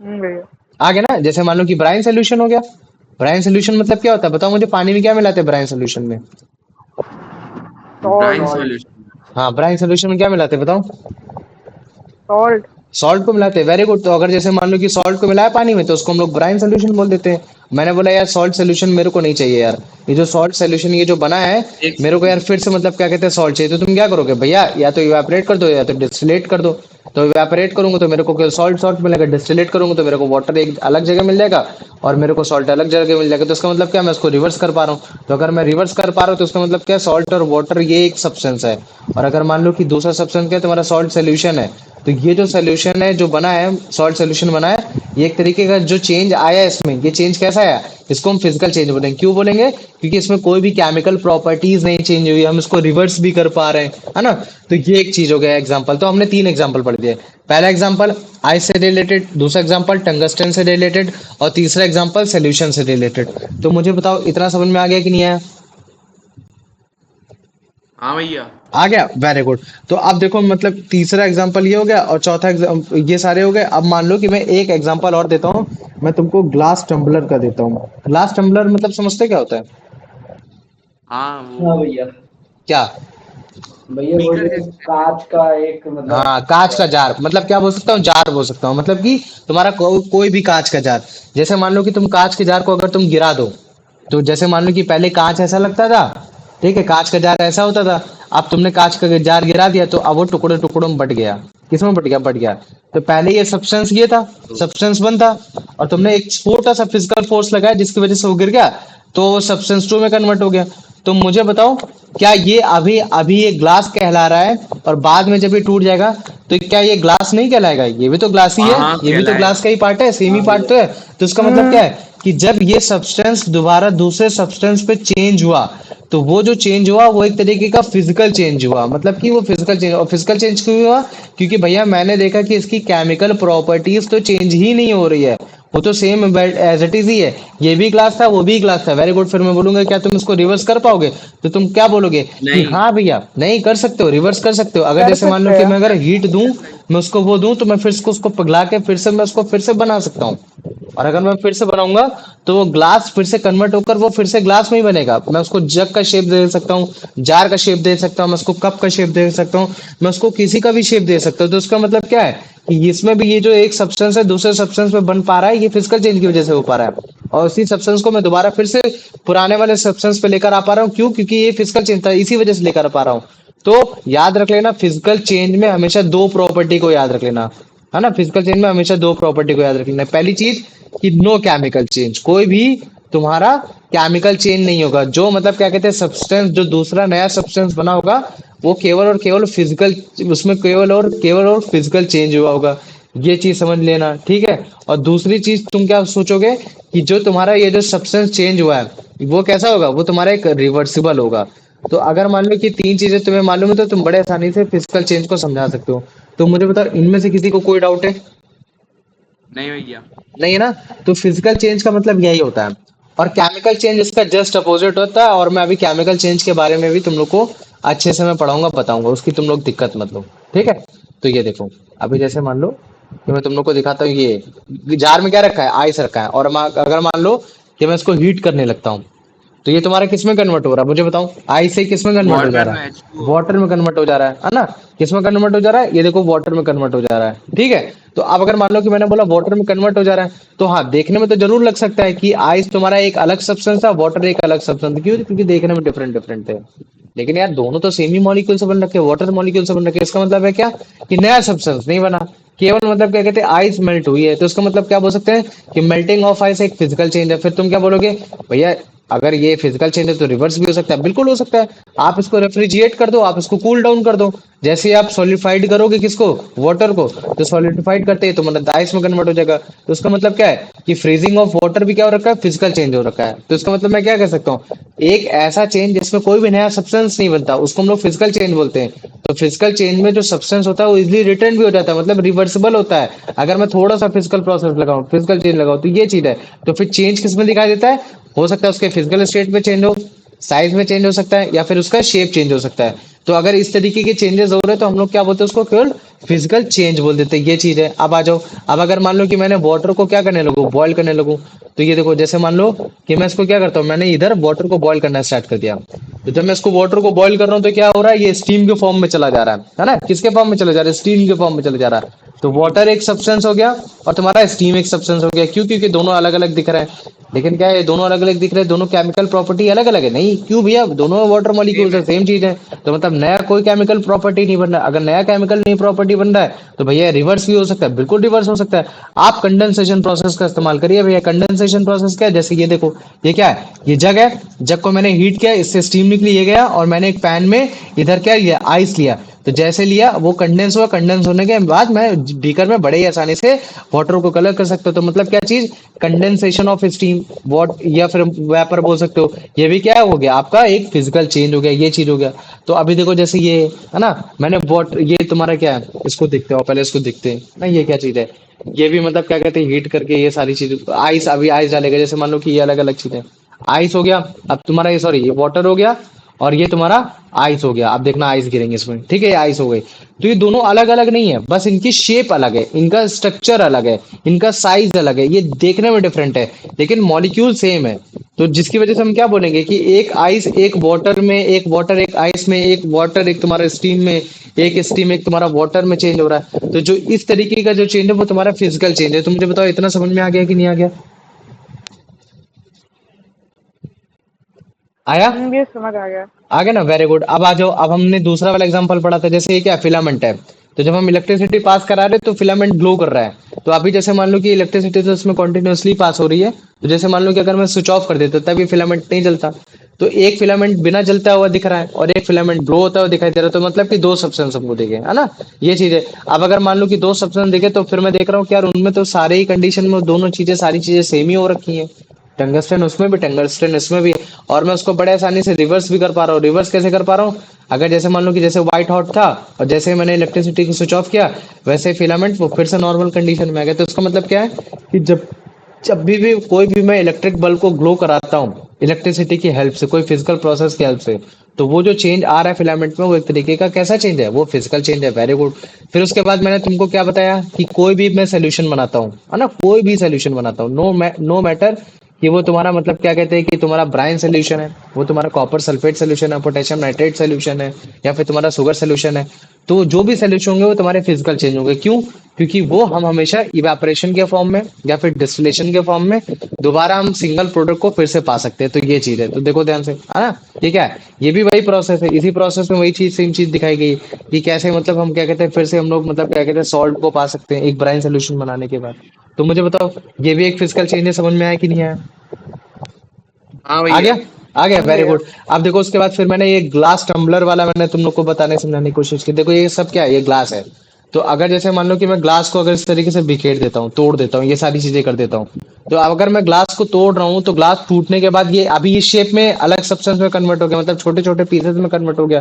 भैया। आ गया ना? जैसे मान लो कि ब्राइन सोल्यूशन हो गया। ब्राइन सोल्यूशन मतलब क्या होता है बताओ मुझे? पानी में क्या मिलाते हैं ब्राइन सोल्यूशन में? सॉल्ट। Brine salt. सॉल्यूशन। हाँ, ब्राइन सोल्यूशन में क्या मिलाते हैं बताओ? सॉल्ट। सॉल्ट को मिलाते हैं। Very good. तो अगर जैसे मान लो कि सॉल्ट को मिलाया पानी में तो उसको हम लोग ब्राइन सोल्यूशन बोल देते हैं। मैंने बोला यार सॉल्ट सोल्यूशन मेरे को नहीं चाहिए यार, ये जो सॉल्ट सोल्यूशन ये जो बना है एक मेरे को यार सेकंड। फिर से मतलब क्या कहते हैं सॉल्ट चाहिए। तो तुम क्या करोगे भैया? या तो इवेपोरेट कर दो या तो डिस्टिलेट कर दो। तो इवेपोरेट करूंगा तो मेरे को सॉल्ट सॉल्ट मिलेगा, डिस्टिलेट करूंगा तो मेरे को वाटर एक अलग जगह मिल जाएगा और मेरे को सॉल्ट अलग जगह मिल जाएगा। तो इसका मतलब क्या? मैं उसको रिवर्स कर पा रहा हूँ। तो अगर मैं रिवर्स कर पा रहा हूँ तो उसका मतलब क्या? सॉल्ट और वाटर ये एक सब्सटेंस है। और अगर मान लो कि दूसरा सब्सटेंस क्या है? तुम्हारा सॉल्ट सोल्यूशन है। तो ये जो सोल्यूशन है जो बना है सॉल्ट सोल्यूशन बना है, ये एक तरीके का जो चेंज आया है इसमें, ये चेंज कैसा आया? इसको हम फिजिकल चेंज बोलेंगे। क्यों बोलेंगे? क्योंकि इसमें कोई भी केमिकल प्रॉपर्टीज नहीं चेंज हुई, हम इसको रिवर्स भी कर पा रहे हैं, है ना? तो ये एक चीज हो गया एग्जांपल। तो हमने 3 एग्जांपल पढ़ दिए। पहला एग्जांपल आइस से रिलेटेड, दूसरा एग्जांपल टंगस्टन से रिलेटेड और तीसरा एग्जांपल सोल्यूशन से रिलेटेड। तो मुझे बताओ इतना समझ में आ गया कि नहीं आया? हाँ भैया। आ गया? Very good. तो अब देखो मतलब तीसरा एग्जांपल ये हो गया और चौथा ये सारे हो गए। अब मान लो कि मैं एक एग्जांपल और देता हूँ, मैं तुमको ग्लास टम्बलर का देता हूँ। ग्लास टम्बलर मतलब समझते क्या होता है? हाँ हाँ वो भैया। क्या? भैया वो बीकर जो जैसे। कांच का एक मतलब हाँ, कांच का जार। मतलब क्या बोल सकता हूँ? जार बोल सकता हूँ। मतलब कि तुम्हारा कोई भी कांच का जार। जैसे मान लो कि तुम कांच के जार को अगर तुम गिरा दो, तो जैसे मान लो कि पहले कांच ऐसा लगता था, ठीक है, कांच का जार ऐसा होता था। अब तुमने कांच का जार गिरा दिया तो अब वो टुकड़े टुकड़ों में बट गया। किसमें बट गया? बट गया। तो पहले ये सब्सटेंस ये था, सब्सटेंस वन था, और तुमने एक छोटा सा फिजिकल फोर्स लगाया जिसकी वजह से वो गिर गया, तो वो सब्सटेंस टू में कन्वर्ट हो गया। तो मुझे बताओ, क्या ये अभी अभी ये ग्लास कहला रहा है, और बाद में जब ये टूट जाएगा तो क्या ये ग्लास नहीं कहलाएगा? ये भी तो ग्लास ही हाँ है, हाँ ये भी तो कहलाएगा। ग्लास का ही पार्ट है, सेम ही हाँ पार्ट भैया। तो है। तो इसका मतलब क्या है कि जब ये सब्सटेंस दोबारा दूसरे सब्सटेंस पे चेंज हुआ, तो वो जो चेंज हुआ वो एक तरीके का फिजिकल चेंज हुआ। मतलब कि वो फिजिकल चेंज, और फिजिकल चेंज क्यों हुआ? क्योंकि भैया मैंने देखा कि इसकी केमिकल प्रॉपर्टीज तो चेंज ही नहीं हो रही है, वो तो सेम एज इट इज ही है। ये भी क्लास था, वो भी क्लास था, वेरी गुड। फिर मैं बोलूंगा क्या तुम इसको रिवर्स कर पाओगे? तो तुम क्या बोलोगे कि नहीं, हाँ भैया नहीं कर सकते हो, रिवर्स कर सकते हो। अगर कर जैसे मान लो सकते कि हैं। मैं अगर हीट दूं, मैं उसको वो दूं, तो मैं फिर उसको पिघला के फिर से मैं उसको फिर से बना सकता हूँ। और अगर मैं फिर से बनाऊंगा तो वो ग्लास फिर से कन्वर्ट होकर वो फिर से ग्लास में ही बनेगा। मैं उसको जग का शेप दे सकता हूँ, जार का शेप दे सकता हूँ, मैं उसको कप का शेप दे सकता हूँ, मैं उसको किसी का भी शेप दे सकता हूँ। तो उसका मतलब क्या है कि इसमें भी ये जो एक सब्सटेंस है दूसरे सब्सटेंस में बन पा रहा है, ये फिजिकल चेंज की वजह से हो पा रहा है। और उसी सब्सटेंस को मैं दोबारा फिर से पुराने वाले सब्सटेंस पे लेकर आ पा रहा हूँ। क्यों? क्योंकि ये फिजिकल चेंज था, इसी वजह से लेकर आ पा रहा हूँ। तो याद रख लेना, फिजिकल चेंज में हमेशा दो प्रॉपर्टी को याद रख लेना, है ना। फिजिकल चेंज में हमेशा दो प्रॉपर्टी को याद रख लेना। पहली चीज कि नो केमिकल चेंज, कोई भी तुम्हारा केमिकल चेंज नहीं होगा। जो मतलब क्या कहते हैं, सब्सटेंस जो दूसरा नया सब्सटेंस बना होगा वो केवल और केवल फिजिकल, उसमें केवल और फिजिकल चेंज हुआ होगा। ये चीज समझ लेना, ठीक है। और दूसरी चीज तुम क्या सोचोगे कि जो तुम्हारा ये जो सब्सटेंस चेंज हुआ है वो कैसा होगा? वो तुम्हारा एक रिवर्सिबल होगा। तो अगर मान लो कि तीन चीजें तुम्हें मालूम है तो तुम बड़े आसानी से फिजिकल चेंज को समझा सकते हो। तो मुझे बताओ, इनमें से किसी को कोई डाउट है? नहीं भैया। नहीं है ना। तो फिजिकल चेंज का मतलब यही होता है, और केमिकल चेंज इसका जस्ट अपोजिट होता है। और मैं अभी केमिकल चेंज के बारे में भी तुम लोग को अच्छे से मैं पढ़ाऊंगा, बताऊंगा, उसकी तुम लोग दिक्कत मत लो, ठीक है। तो ये देखो, अभी जैसे मान लो कि मैं तुम लोग को दिखाता हूँ, ये जार में क्या रखा है? आइस रखा है। और अगर मान लो कि मैं इसको हीट करने लगता हूँ, तो ये तुम्हारा किस में कन्वर्ट हो रहा है? मुझे बताओ, आई से किस में कन्वर्ट हो जा वाटर रहा में है? H2O। वाटर में कन्वर्ट हो जा रहा है ना। किस में कन्वर्ट हो जा रहा है? ये देखो, वाटर में कन्वर्ट हो जा रहा है, ठीक है। तो अब अगर मान लो कि मैंने बोला वाटर में कन्वर्ट हो जा रहा है, तो हाँ, देखने में तो जरूर लग सकता है कि आइस तुम्हारा एक अलग सब्सटेंस है, वाटर एक अलग सब्सटेंस। क्यों? क्योंकि देखने में डिफरेंट डिफरेंट है। लेकिन यार दोनों तो सेम ही मॉलिक्यूल से बन रखे हैं, वाटर मॉलिक्यूल से बन रखे हैं। इसका मतलब है क्या कि नया सब्सटेंस नहीं बना, केवल मतलब क्या कहते हैं, आइस मेल्ट हुई है। तो इसका मतलब क्या बोल सकते हैं कि मेल्टिंग ऑफ आइस एक फिजिकल चेंज है। फिर तुम क्या बोलोगे? भैया अगर ये फिजिकल चेंज है तो रिवर्स भी हो सकता है। बिल्कुल हो सकता है। आप इसको रेफ्रिजिएट कर दो, आप इसको कूल डाउन कर दो। जैसे ही आप सॉलिडिफाइड करोगे किसको? वाटर को। तो सॉलिडिफाइड करते हैं तो मतलब आइस में कन्वर्ट हो जाएगा। तो उसका मतलब क्या है कि फ्रीजिंग ऑफ वाटर भी क्या हो रखा है? फिजिकल चेंज हो रखा है। तो इसका मतलब मैं क्या कह सकता हूँ, एक ऐसा चेंज जिसमें कोई भी नया सब्सटेंस नहीं बनता उसको हम लोग फिजिकल चेंज बोलते हैं। तो फिजिकल चेंज में जो सब्सटेंस होता है वो इजिली रिटर्न भी हो जाता है, मतलब रिवर्सिबल होता है। अगर मैं थोड़ा सा फिजिकल प्रोसेस लगाऊं, फिजिकल चेंज लगाऊं, तो ये चीज है। तो फिर चेंज किस में दिखाई देता है? हो सकता है उसके फिजिकल स्टेट में चेंज हो, साइज में चेंज हो सकता है, या फिर उसका शेप चेंज हो सकता है। तो अगर इस तरीके के चेंजेस हो रहे हैं तो हम लोग क्या बोलते हैं? उसको केवल फिजिकल चेंज बोल देते हैं। ये चीज है। अब आ जाओ, अब अगर मान लो कि मैंने वाटर को क्या करने लगूं, बॉयल करने लगूं, तो ये देखो, जैसे मान लो कि मैं इसको क्या करता हूँ, मैंने इधर वाटर को बॉयल करना स्टार्ट कर दिया। तो जब मैं इसको वाटर को बॉयल कर रहा हूँ तो क्या हो रहा है? ये स्टीम के फॉर्म में चला जा रहा है ना। किसके फॉर्म में चला जा रहा है? स्टीम के फॉर्म में चला जा रहा है। तो वाटर एक सब्सटेंस हो गया और तुम्हारा स्टीम एक सब्सटेंस हो गया। क्यों? क्योंकि दोनों अलग अलग दिख रहे हैं। लेकिन क्या है, दोनों अलग अलग दिख रहे हैं, दोनों केमिकल प्रॉपर्टी अलग अलग है नहीं। क्यों भैया? दोनों वाटर सेम मॉलिक्यूल्स है, है। सेम चीज है। तो मतलब नया कोई केमिकल प्रॉपर्टी नहीं बन रहा। अगर नया केमिकल नहीं प्रॉपर्टी बन रहा है तो भैया रिवर्स भी हो सकता है, बिल्कुल रिवर्स हो सकता है। आप कंडेंसेशन प्रोसेस का इस्तेमाल करिए भैया। कंडेंसेशन प्रोसेस क्या है? जैसे ये देखो, ये क्या है? ये जग है। जग को मैंने हीट किया, इससे स्टीम निकली, ये गया, और मैंने एक पैन में इधर क्या लिया? आइस लिया। तो जैसे लिया वो कंडेंस हुआ, कंडेंस होने के बाद मैं बीकर में बड़े ही आसानी से वाटर को कलर कर सकता हूँ। तो मतलब क्या चीज? कंडेंसेशन ऑफ स्टीम, वॉट, या फिर वेपर बोल सकते हो। ये भी क्या हो गया? आपका एक फिजिकल चेंज हो गया, ये चीज हो गया। तो अभी देखो, जैसे ये है ना, मैंने वॉट, ये तुम्हारा क्या है? इसको देखते हो पहले, इसको देखते हैं ना, ये क्या चीज है? ये भी मतलब क्या कहते हैं, हीट करके ये सारी चीज, आइस, अभी आइस डालेगा। जैसे मान लो कि ये अलग अलग चीजें, आइस हो गया। अब तुम्हारा ये, सॉरी, ये वाटर हो गया, और ये तुम्हारा आइस हो गया। अब देखना आइस गिरेंगे इसमें, ठीक है, ये आइस हो गई। तो ये दोनों अलग अलग नहीं है, बस इनकी शेप अलग है, इनका स्ट्रक्चर अलग है, इनका साइज अलग है, ये देखने में डिफरेंट है, लेकिन मॉलिक्यूल सेम है। तो जिसकी वजह से हम क्या बोलेंगे कि एक आइस एक वाटर में, एक वाटर एक आइस में, एक वाटर एक तुम्हारा स्टीम में, एक स्टीम एक तुम्हारा वाटर में चेंज हो रहा है। तो जो इस तरीके का जो चेंज है वो तुम्हारा फिजिकल चेंज है। तो मुझे बताओ, इतना समझ में आ गया कि नहीं आ गया? आया? ये समझ आ गया। आ गया ना, वेरी गुड। अब आ जाओ, अब हमने दूसरा वाला एग्जांपल पढ़ा था, जैसे ये क्या फिलामेंट है। तो जब हम इलेक्ट्रिसिटी पास करा रहे हैं तो फिलामेंट ग्लो कर रहा है। तो अभी जैसे मान लो कि इलेक्ट्रिसिटी तो इसमें कंटिन्यूअसली पास हो रही है, तो जैसे मान लो कि अगर मैं स्विच ऑफ कर देता तब ये फिलामेंट नहीं जलता। तो एक फिलामेंट बिना जलता हुआ दिख रहा है और एक फिलामेंट ग्लो होता हुआ दिखाई दे रहा है, तो मतलब कि दो सब्सटेंस हमको दिखे, है ना। ये चीज है। अब अगर मान लो कि दो सब्सटेंस दिखे तो फिर मैं देख रहा हूँ कि यार उनमें तो सारे ही कंडीशन में दोनों चीजें सारी चीजें सेम ही हो रखी हैं। टंगस्टन उसमें भी, टंगस्टन इसमें भी। और मैं उसको बड़े आसानी से रिवर्स भी कर पा रहा हूँ। रिवर्स कैसे कर पा रहा हूँ? अगर जैसे मान लो कि जैसे व्हाइट हॉट था और जैसे ही मैंने इलेक्ट्रिसिटी को स्विच ऑफ किया, वैसे फिलामेंट वो फिर से नॉर्मल कंडीशन में आ गया। तो इसका मतलब क्या है कि जब जब भी कोई भी मैं इलेक्ट्रिक बल्ब को ग्लो कराता हूँ इलेक्ट्रिसिटी की हेल्प से, कोई फिजिकल प्रोसेस की हेल्प से, तो वो जो चेंज आ रहा है फिलामेंट में वो एक तरीके का कैसा चेंज है? वो फिजिकल चेंज है। Very good. फिर उसके बाद मैंने तुमको क्या बताया कि कोई भी मैं सोल्यूशन बनाता हूँ, है ना, कोई भी सोल्यूशन बनाता हूँ, नो मैटर कि वो तुम्हारा मतलब क्या कहते हैं कि तुम्हारा ब्राइन सोल्यूशन है, वो तुम्हारा कॉपर सल्फेट सोल्यूशन है, पोटेशियम नाइट्रेट सोल्यूशन है, या फिर तुम्हारा शुगर सोल्यूशन है। तो जो भी सोल्यूशन होंगे वो तुम्हारे फिजिकल चेंज होंगे। क्यों? क्योंकि वो हम हमेशा इवेपोरेशन के फॉर्म में या फिर डिस्टिलेशन के फॉर्म में दोबारा हम सिंगल प्रोडक्ट को फिर से पा सकते हैं। तो ये चीज है। तो देखो ध्यान से, है ना। ये क्या है? ये भी वही प्रोसेस है। इसी प्रोसेस में वही चीज, सेम चीज दिखाई गई कि कैसे मतलब हम क्या कहते हैं फिर से हम लोग मतलब क्या कहते हैं सॉल्ट को पा सकते हैं एक ब्राइन सोल्यूशन बनाने के बाद। तो मुझे बताओ, ये भी एक फिजिकल चेंज है, समझ में आया कि नहीं आया? हाँ आ गया? भैया। आ गया, वेरी भैया गुड। अब देखो उसके बाद फिर मैंने ये ग्लास टम्बलर वाला मैंने तुम लोग को बताने समझाने की कोशिश की। देखो ये सब क्या है? ये ग्लास है। तो अगर जैसे मान लो कि मैं ग्लास को अगर इस तरीके से बिखेर देता हूँ, तोड़ देता हूँ, ये सारी चीजें कर देता हूँ, तो अब अगर मैं ग्लास को तोड़ रहा हूँ तो ग्लास टूटने के बाद ये अभी इस शेप में अलग सब्सटेंस में कन्वर्ट हो गया, मतलब छोटे छोटे पीसेस में कन्वर्ट हो गया।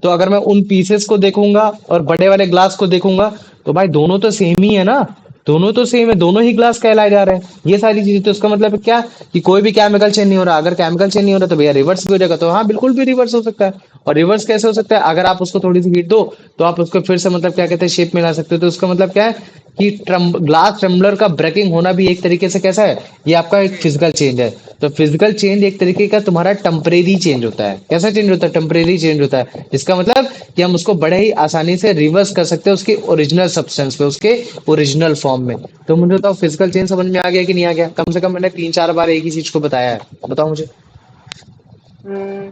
तो अगर मैं उन पीसेस को देखूंगा और बड़े वाले ग्लास को देखूंगा, तो भाई दोनों तो सेम ही है ना। दोनों तो सेम है, दोनों ही ग्लास कहलाए जा रहे हैं। ये सारी चीजें, तो इसका मतलब है क्या कि कोई भी केमिकल चेंज नहीं हो रहा। अगर केमिकल चेंज नहीं हो रहा तो भैया रिवर्स भी हो जाएगा। तो हाँ, बिल्कुल भी रिवर्स हो सकता है। और रिवर्स कैसे हो सकता है? अगर आप उसको थोड़ी सी हीट दो तो आप उसको फिर से मतलब क्या कहते हैं शेप में ला सकते हो। तो उसका मतलब क्या है कि ग्लास टम्बलर का ब्रेकिंग होना भी एक तरीके से कैसा है? ये आपका एक फिजिकल चेंज है। तो फिजिकल चेंज एक तरीके का तुम्हारा टेम्परेरी चेंज होता है। कैसा चेंज होता है? टेम्परेरी चेंज होता है। इसका मतलब कि हम उसको बड़े ही आसानी से रिवर्स कर सकते हैं उसके ओरिजिनल सब्सटेंस पे, उसके ओरिजिनल फॉर्म में। तो मुझे बताओ फिजिकल चेंज समझ में आ गया कि नहीं आ गया? कम से कम मैंने 3-4 बार एक ही चीज को बताया है। बताओ मुझे। हम्म,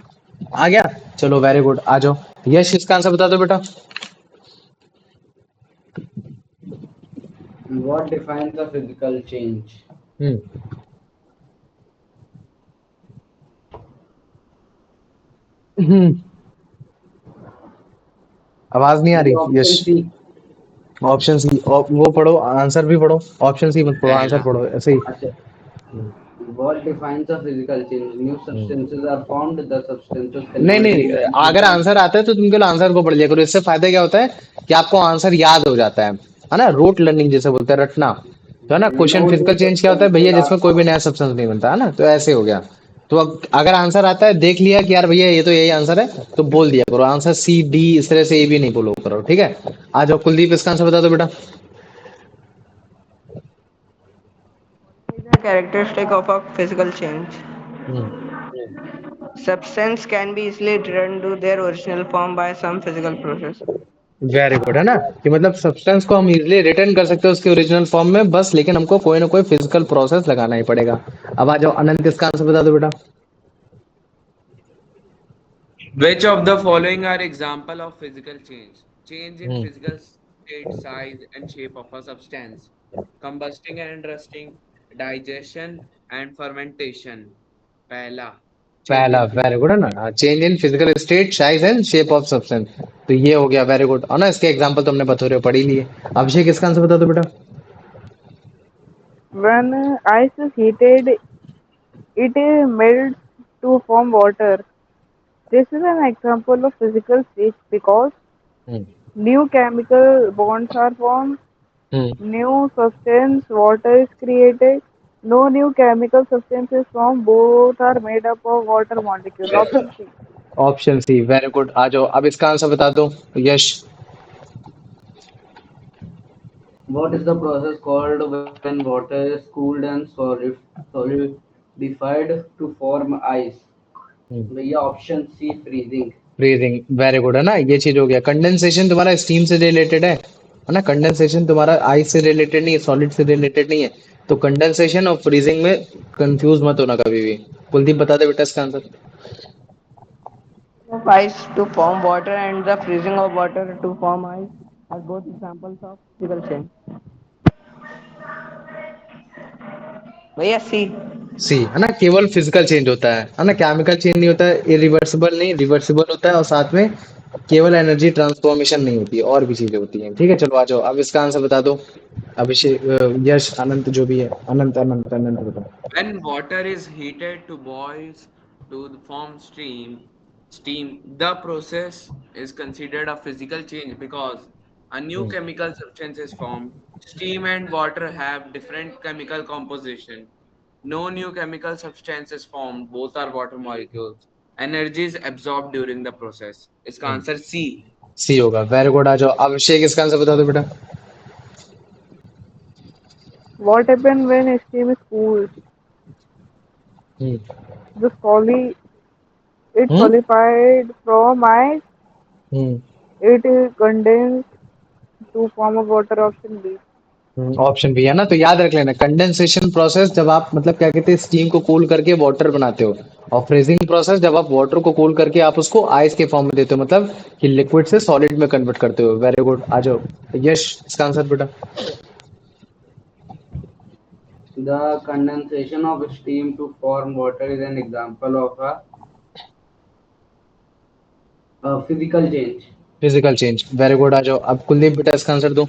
आ गया? चलो वेरी गुड, आ जाओ। यश, इसका आंसर बता दो बेटा। What defines a physical change? हम्म। हम्म। आवाज नहीं आ The रही यश। option C. ऑप्शन सी, वो पढ़ो, आंसर भी पढ़ो। ऑप्शन सी मत पढ़ो, आंसर पहला। पढ़ो ऐसे ही। अच्छा, what defines a physical change? New substances are formed. The substances नहीं cannot be नहीं, अगर modified. आंसर आता है तो तुम केवल आंसर को पढ़ लिया करो। इससे फायदा क्या होता है कि आपको आंसर याद हो जाता है ना। रोट लर्निंग जैसे बोलते हैं, रटना। तो है ना, question No physical new change क्या होता है भैया? substances are जिसमें कोई भी formed. नया सब्सटेंस नहीं बनता, है ना। तो ऐसे हो गया। तो अगर आंसर आता है, देख लिया कि यार भैया ये तो यही आंसर है, तो बोल दिया करो आंसर सी डी, इस तरह से ए भी नहीं बोलो करो, ठीक है। आ जाओ कुलदीप, इसका आंसर बता दो बेटा। Is a characteristic of a physical change. Hmm. Substance can be easily returned to their original form by some physical process. Very good, है ना। कि मतलब सब्सटेंस को हम इजिली रिटर्न कर सकते हैं उसके ओरिजिनल फॉर्म में, बस लेकिन हमको कोई ना कोई फिजिकल प्रोसेस लगाना ही पड़ेगा। अब आ जाओ अनंत, इसका आंसर बता दो बेटा। Which of the following are example of physical change? Change in hmm. physical state, size, and shape of a substance. Combusting and rusting, digestion and fermentation. पहला, change पहला, in वेरी physical गुड, है state. ना। Change in physical state, size and shape of substance. तो ये हो गया, very good, है ना। इसके एग्जांपल तो हमने बतौरे पढ़ ही लिए। अभिषेक, इसका आंसर बता दो बेटा। when ice is heated, it melts to form water. This is an example of physical state because hmm. new chemical bonds are formed, hmm. new substance, water is created. No new chemical substance is formed. Both are made up of water molecules. Option C. Option C, very good. आ जाओ, अब इसका answer बता दो Yash. What is the process called when water is cooled and solidified to form ice? भैया option C freezing. Freezing, very good, है ना। ये चीज हो गया। कंडेंसेशन तुम्हारा स्टीम से रिलेटेड है ना। कंडेंसेशन तुम्हारा आइस से रिलेटेड नहीं है, सॉलिड से रिलेटेड नहीं है। तो कंडेंसेशन और फ्रीजिंग में कंफ्यूज मत होना कभी भी। कुलदीप बता दे बेटा इसका answer. of ice to form water and the freezing of water to form ice are both examples of physical change. भैया सी। सी है ना, केवल फिजिकल चेंज होता है ना, केमिकल चेंज नहीं होता है, इरिवर्सिबल नहीं रिवर्सिबल होता है, और साथ में केवल एनर्जी ट्रांसफॉर्मेशन नहीं होती है, और भी चीजें होती हैं। ठीक है, चलो आ जाओ, अब इसका आंसर बता दो। अभिषेक, यश, अनंत, जो भी है, अनंत अनंत अनंत बताओ। When water is heated to boils to form steam, the process is considered a physical change because a new hmm, chemical substance is formed. Steam and water have different chemical composition. No new chemical substance is formed. Both are water molecules. Energy is absorbed during the process. इसका हम्म, answer C. सी होगा, very good. आ जाओ अभिषेक, इसका answer बता दो बेटा। What happened when steam is cooled? Hmm, The it hmm, solidified from ice. Hmm, It is condensed to form a water. Option B. Option भी है ना, तो याद रख लेना, कंडेंसेशन प्रोसेस जब आप मतलब क्या कहते हैं, स्टीम को कूल करके वाटर बनाते हो, और फ्रीजिंग प्रोसेस जब आप वाटर को कूल करके आप उसको आइस के फॉर्म में देते हो, मतलब कि लिक्विड से सॉलिड में कन्वर्ट करते हो। वेरी गुड, आ जाओ यश, इसका आंसर बेटा। The condensation of steam to form water is an example of a physical change. Physical change, very good. आ जाओ अब कुलदीप बेटा, इसका आंसर दो।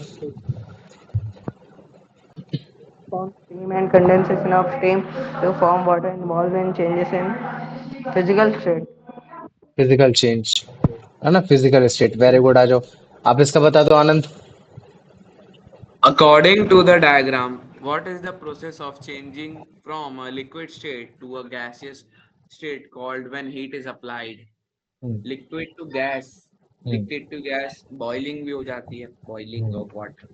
Form steam and condensation of steam to form water involved in changes in physical state. Physical change है ना, physical state, very good. आ जाओ आप इसका बता दो आनंद। According to the diagram, what is the process of changing from a liquid state to a gaseous state called when heat is applied? Liquid to gas, liquid to gas, boiling भी हो जाती है, boiling of water.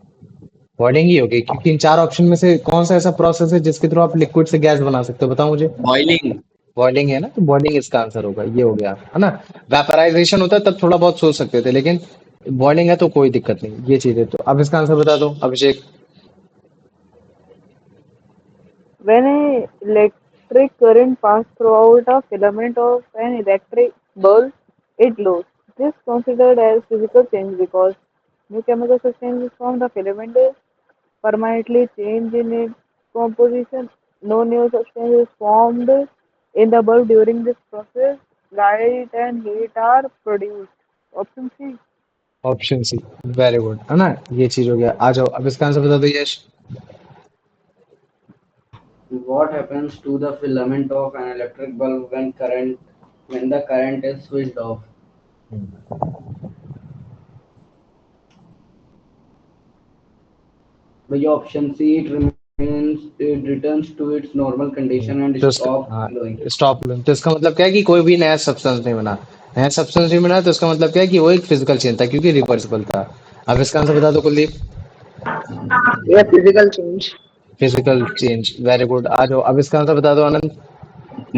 बॉइलिंग ही होगी, क्योंकि इन चार option में से कौन सा ऐसा प्रोसेस है जिसके थ्रू आप लिक्विड से गैस बना सकते हो, बताओ मुझे। Boiling. बॉइलिंग है ना, तो बॉइलिंग इसका आंसर होगा, ये हो गया है ना। वेपराइजेशन होता है तब थोड़ा बहुत सोच सकते थे, लेकिन बॉइलिंग है तो कोई दिक्कत नहीं, ये चीज है। तो अब इसका आंसर बता दो अभिषेक। When a electric current passes throughout a filament of an electric bulb, it glows. This is considered as physical change because new chemical substance is formed. The filament is permanently changed in its composition. No new substance is formed in the bulb during this process. Light and heat are produced. Option C. Option C, very good, है ना, ये चीज हो गया। आ जाओ अब इसका answer बता दो Yash. What happens to the filament of an electric bulb when the current is switched off? By option C, it returns to its normal condition and तो stops हाँ, glowing. स्टॉप, तो इसका मतलब क्या है कि कोई भी नया सब्सटेंस नहीं बना। नया सब्सटेंस नहीं बना तो इसका मतलब क्या है कि वो एक फिजिकल चेंज था, क्योंकि रिवर्सिबल था। अब इसका आंसर बता दो Kuldeep. Yeah, physical change. Physical change, very good. आ जाओ अब इसका आंसर बता दो Anand.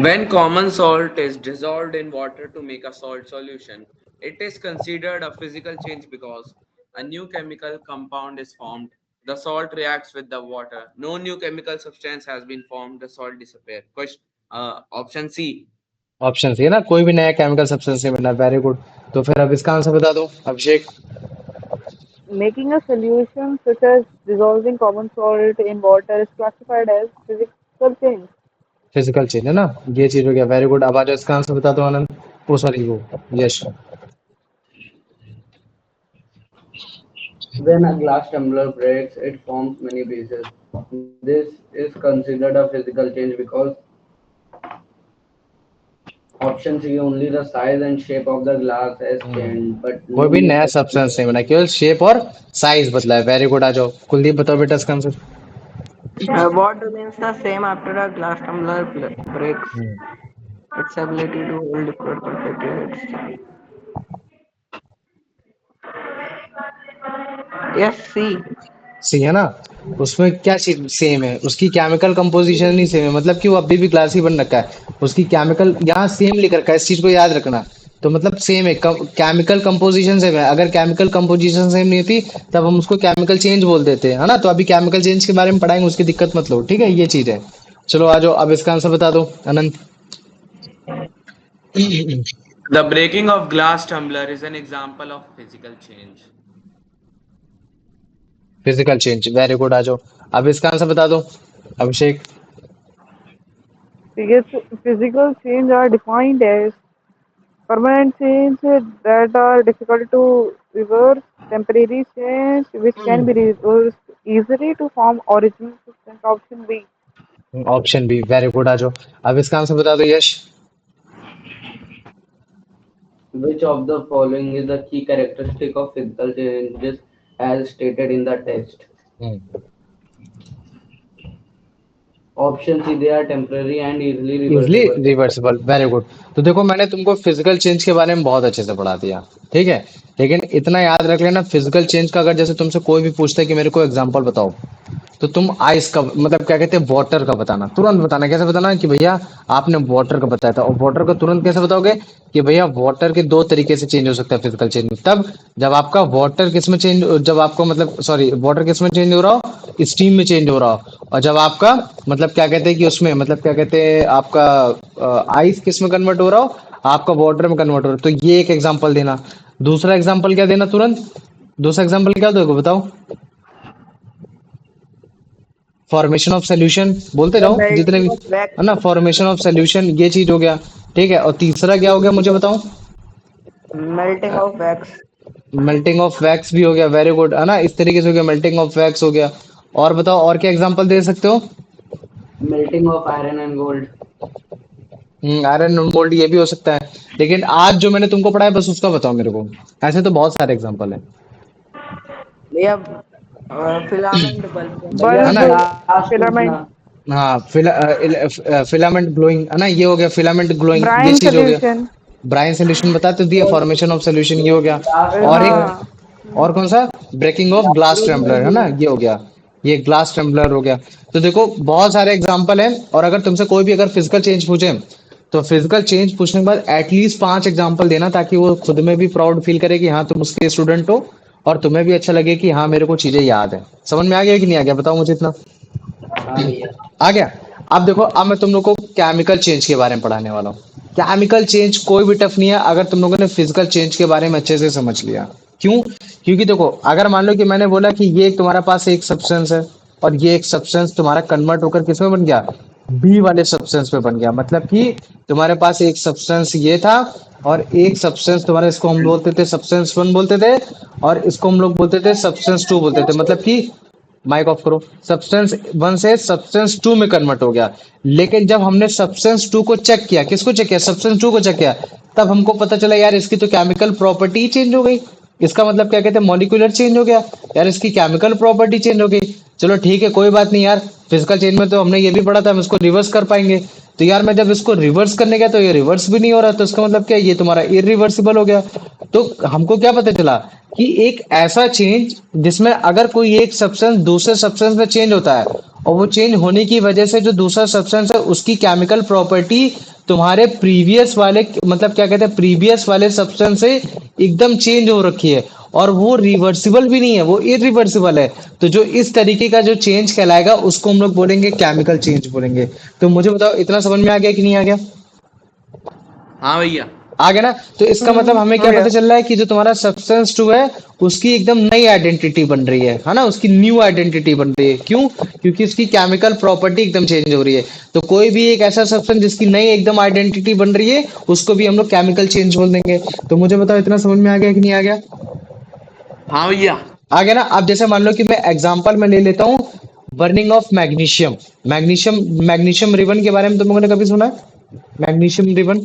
When common salt is dissolved in water to make a salt solution, it is considered a physical change because a new chemical compound is formed. The salt reacts with the water. No new chemical substance has been formed. The salt disappears. Question. Option C. Option C है ना, कोई भी नया chemical substance नहीं बना, very good. तो फिर अब इसका आंसर बता दो अभिषेक। Making a solution such as dissolving common salt in water is classified as physical change. Physical change है ना, ये चीज हो गया, वेरी गुड। अब आ जाओ इसका आंसर बता दो आनंद। ओ सॉरी, वो यश। When a glass tumbler breaks, it forms many pieces. This is considered a physical change because option C, only the size and shape of the glass has changed, but कोई no भी new नया chemical. Substance नहीं बना, केवल shape और size बदला है, very good. आ जाओ कुलदीप, बताओ बेटा इसका answer. What remains the same after a glass tumbler breaks? Its ability to hold liquid perfectly. Yes, C. सी है ना, उसमें क्या चीज सेम है, उसकी केमिकल कंपोजिशन ही सेम है, मतलब कि वो अभी भी ग्लास ही बन रखा है, उसकी केमिकल यहाँ सेम लिख रखा है, इस चीज को याद रखना। तो मतलब सेम है, केमिकल कंपोजिशन सेम है। अगर केमिकल कंपोजिशन सेम नहीं होती तब हम उसको केमिकल चेंज बोल देते हैं, है ना। तो अभी केमिकल चेंज के बारे में पढ़ाएंगे, उसकी दिक्कत मत लो, ठीक है, ये चीज है। चलो आ जाओ अब इसका आंसर बता दो अनंत। The breaking of glass tumbler is an example of physical change. Physical change, very good. आ जाओ, अब इसका आंसर बता दो Abhishek. Yes, physical change are defined as permanent change that are difficult to reverse, temporary change which can be reversed easily to form original substance. Option B. Option B, very good. आ जाओ, अब इसका answer बता दो Yash. Which of the following is the key characteristic of physical changes as stated in the test? Option C, they are temporary and easily easily reversible. Reversible, very good. तो देखो मैंने तुमको फिजिकल चेंज के बारे में बहुत अच्छे से पढ़ा दिया, ठीक है। लेकिन इतना याद रख लेना, फिजिकल चेंज का अगर जैसे तुमसे कोई भी पूछता है कि मेरे को एग्जांपल बताओ, तो तुम आइस का मतलब क्या कहते हैं वाटर का बताना, तुरंत बताना। कैसे बताना कि भैया आपने वाटर का बताया था, और वाटर का तुरंत कैसे बताओगे कि भैया वाटर के दो तरीके से चेंज हो सकता है फिजिकल चेंज। तब जब आपका वाटर किस में चेंज, जब आपको मतलब सॉरी वाटर किस में चेंज हो रहा हो, स्टीम में चेंज हो रहा हो। और जब आपका मतलब क्या कहते हैं कि उसमें मतलब क्या कहते हैं आपका आइस किस में कन्वर्ट हो रहा हो, आपका वाटर में कन्वर्ट हो रहा है। तो ये एक एग्जांपल देना। दूसरा एग्जांपल क्या देना तुरंत, दूसरा एग्जांपल क्या दोगे बताओ। फॉर्मेशन ऑफ सोल्यूशन बोलते The रहो जितने भी, melting of wax, है ना। फॉर्मेशन ऑफ सोल्यूशन ये चीज हो गया, ठीक है। और तीसरा क्या हो गया मुझे बताओ। melting of wax, melting of wax भी हो गया, वेरी गुड, है ना। इस तरीके से हो गया, मेल्टिंग ऑफ वैक्स हो गया। और बताओ और क्या एग्जांपल दे सकते हो। Melting of iron and gold. Iron gold ये भी हो सकता है। लेकिन आज जो मैंने तुमको पढ़ाया बस उसका बताओ मेरे को। ऐसे तो बहुत सारे एग्जांपल है। भैया फिलामेंट बल्ब, भैया है ना। Bulb, लास्ट पूछना। filament, हाँ फिलामेंट ग्लोइंग, है ना, ये हो गया फिलामेंट ग्लोइंग, ये brine चीज हो गया। solution. ब्राइन सोल्यूशन बता तो दिया, फॉर्मेशन ऑफ सोल्यूशन ये हो गया। लास्ट और एक, हाँ और कौन सा, ब्रेकिंग ऑफ ग्लास ट्रम्बलर, है ना, ये हो गया। ये ग्लास ट्रम्बलर हो गया। तो देखो बहुत सारे एग्जांपल हैं। और अगर तुमसे कोई भी अगर फिजिकल चेंज पूछे, तो फिजिकल चेंज पूछने के बाद एटलीस्ट 5 एग्जांपल देना, ताकि वो खुद में भी प्राउड फील करे कि हाँ तुम उसके स्टूडेंट हो, और तुम्हें भी अच्छा लगे कि हाँ मेरे को चीजें याद है। समझ में आ गया कि नहीं आ गया बताओ मुझे इतना। हाँ भैया। आ गया। अब देखो, अब मैं तुम लोग को केमिकल चेंज के बारे में पढ़ाने वाला हूँ। केमिकल चेंज कोई भी टफ नहीं है अगर तुम लोगों ने फिजिकल चेंज के बारे में अच्छे से समझ लिया। क्यों? क्योंकि देखो अगर मान लो कि मैंने बोला कि ये तुम्हारे पास एक सब्सटेंस है, और ये एक सब्सटेंस तुम्हारा कन्वर्ट होकर किसमें बन गया, बी वाले सब्सटेंस पे बन गया। मतलब कि तुम्हारे पास एक सब्सटेंस ये था, और एक सब्सटेंस तुम्हारे, इसको हम बोलते थे सब्सटेंस वन बोलते थे, और इसको हम लोग बोलते थे सब्सटेंस टू बोलते थे। मतलब कि माइक ऑफ करो, सब्सटेंस वन से सब्सटेंस टू में कन्वर्ट हो गया। लेकिन जब हमने सब्सटेंस टू को चेक किया, किसको चेक किया, सब्सटेंस टू को चेक किया, तब हमको पता चला यार इसकी तो केमिकल प्रॉपर्टी चेंज हो गई। इसका मतलब क्या कहते हैं, मॉलिक्यूलर चेंज हो गया यार, इसकी केमिकल प्रॉपर्टी चेंज हो गई। चलो ठीक है कोई बात नहीं यार, फिजिकल चेंज में तो हमने ये भी पढ़ा था हम इसको रिवर्स कर पाएंगे। तो यार मैं जब इसको रिवर्स करने गया तो ये रिवर्स भी नहीं हो रहा, तो इसका मतलब क्या है, ये तुम्हारा इरिवर्सिबल हो गया। तो हमको क्या पता चला कि एक ऐसा चेंज जिसमें अगर कोई एक सब्सटेंस दूसरे सब्सटेंस में चेंज होता है, और वो चेंज होने की वजह से जो दूसरा सब्सटेंस है उसकी केमिकल प्रॉपर्टी तुम्हारे प्रीवियस वाले मतलब क्या कहते हैं प्रीवियस वाले सब्सटेंस से एकदम चेंज हो रखी है, और वो रिवर्सिबल भी नहीं है, वो इरिवर्सिबल है। तो जो इस तरीके का जो चेंज कहलाएगा उसको हम लोग बोलेंगे केमिकल चेंज बोलेंगे। तो मुझे बताओ इतना समझ में आ गया कि नहीं आ गया। हाँ भैया। आ गया ना। तो इसका मतलब हमें हो क्या गया। पता चल रहा है कि जो तुम्हारा सब्सटेंस टू है उसकी एकदम नई आइडेंटिटी बन रही है ना, उसकी न्यू आइडेंटिटी बन रही है। क्यों? क्योंकि उसकी केमिकल प्रॉपर्टी एकदम चेंज हो रही है। तो कोई भी एक ऐसा सब्सटेंस जिसकी नई एकदम आइडेंटिटी बन रही है उसको भी हम लोग केमिकल चेंज बोल देंगे। तो मुझे बताओ इतना समझ में आ गया कि नहीं आ गया। हाँ भैया। आ गया ना। अब जैसे मान लो कि मैं एग्जांपल में ले लेता हूँ, burning of magnesium. Magnesium ribbon के बारे में तुम लोगों ने कभी सुना है? मैग्नीशियम रिबन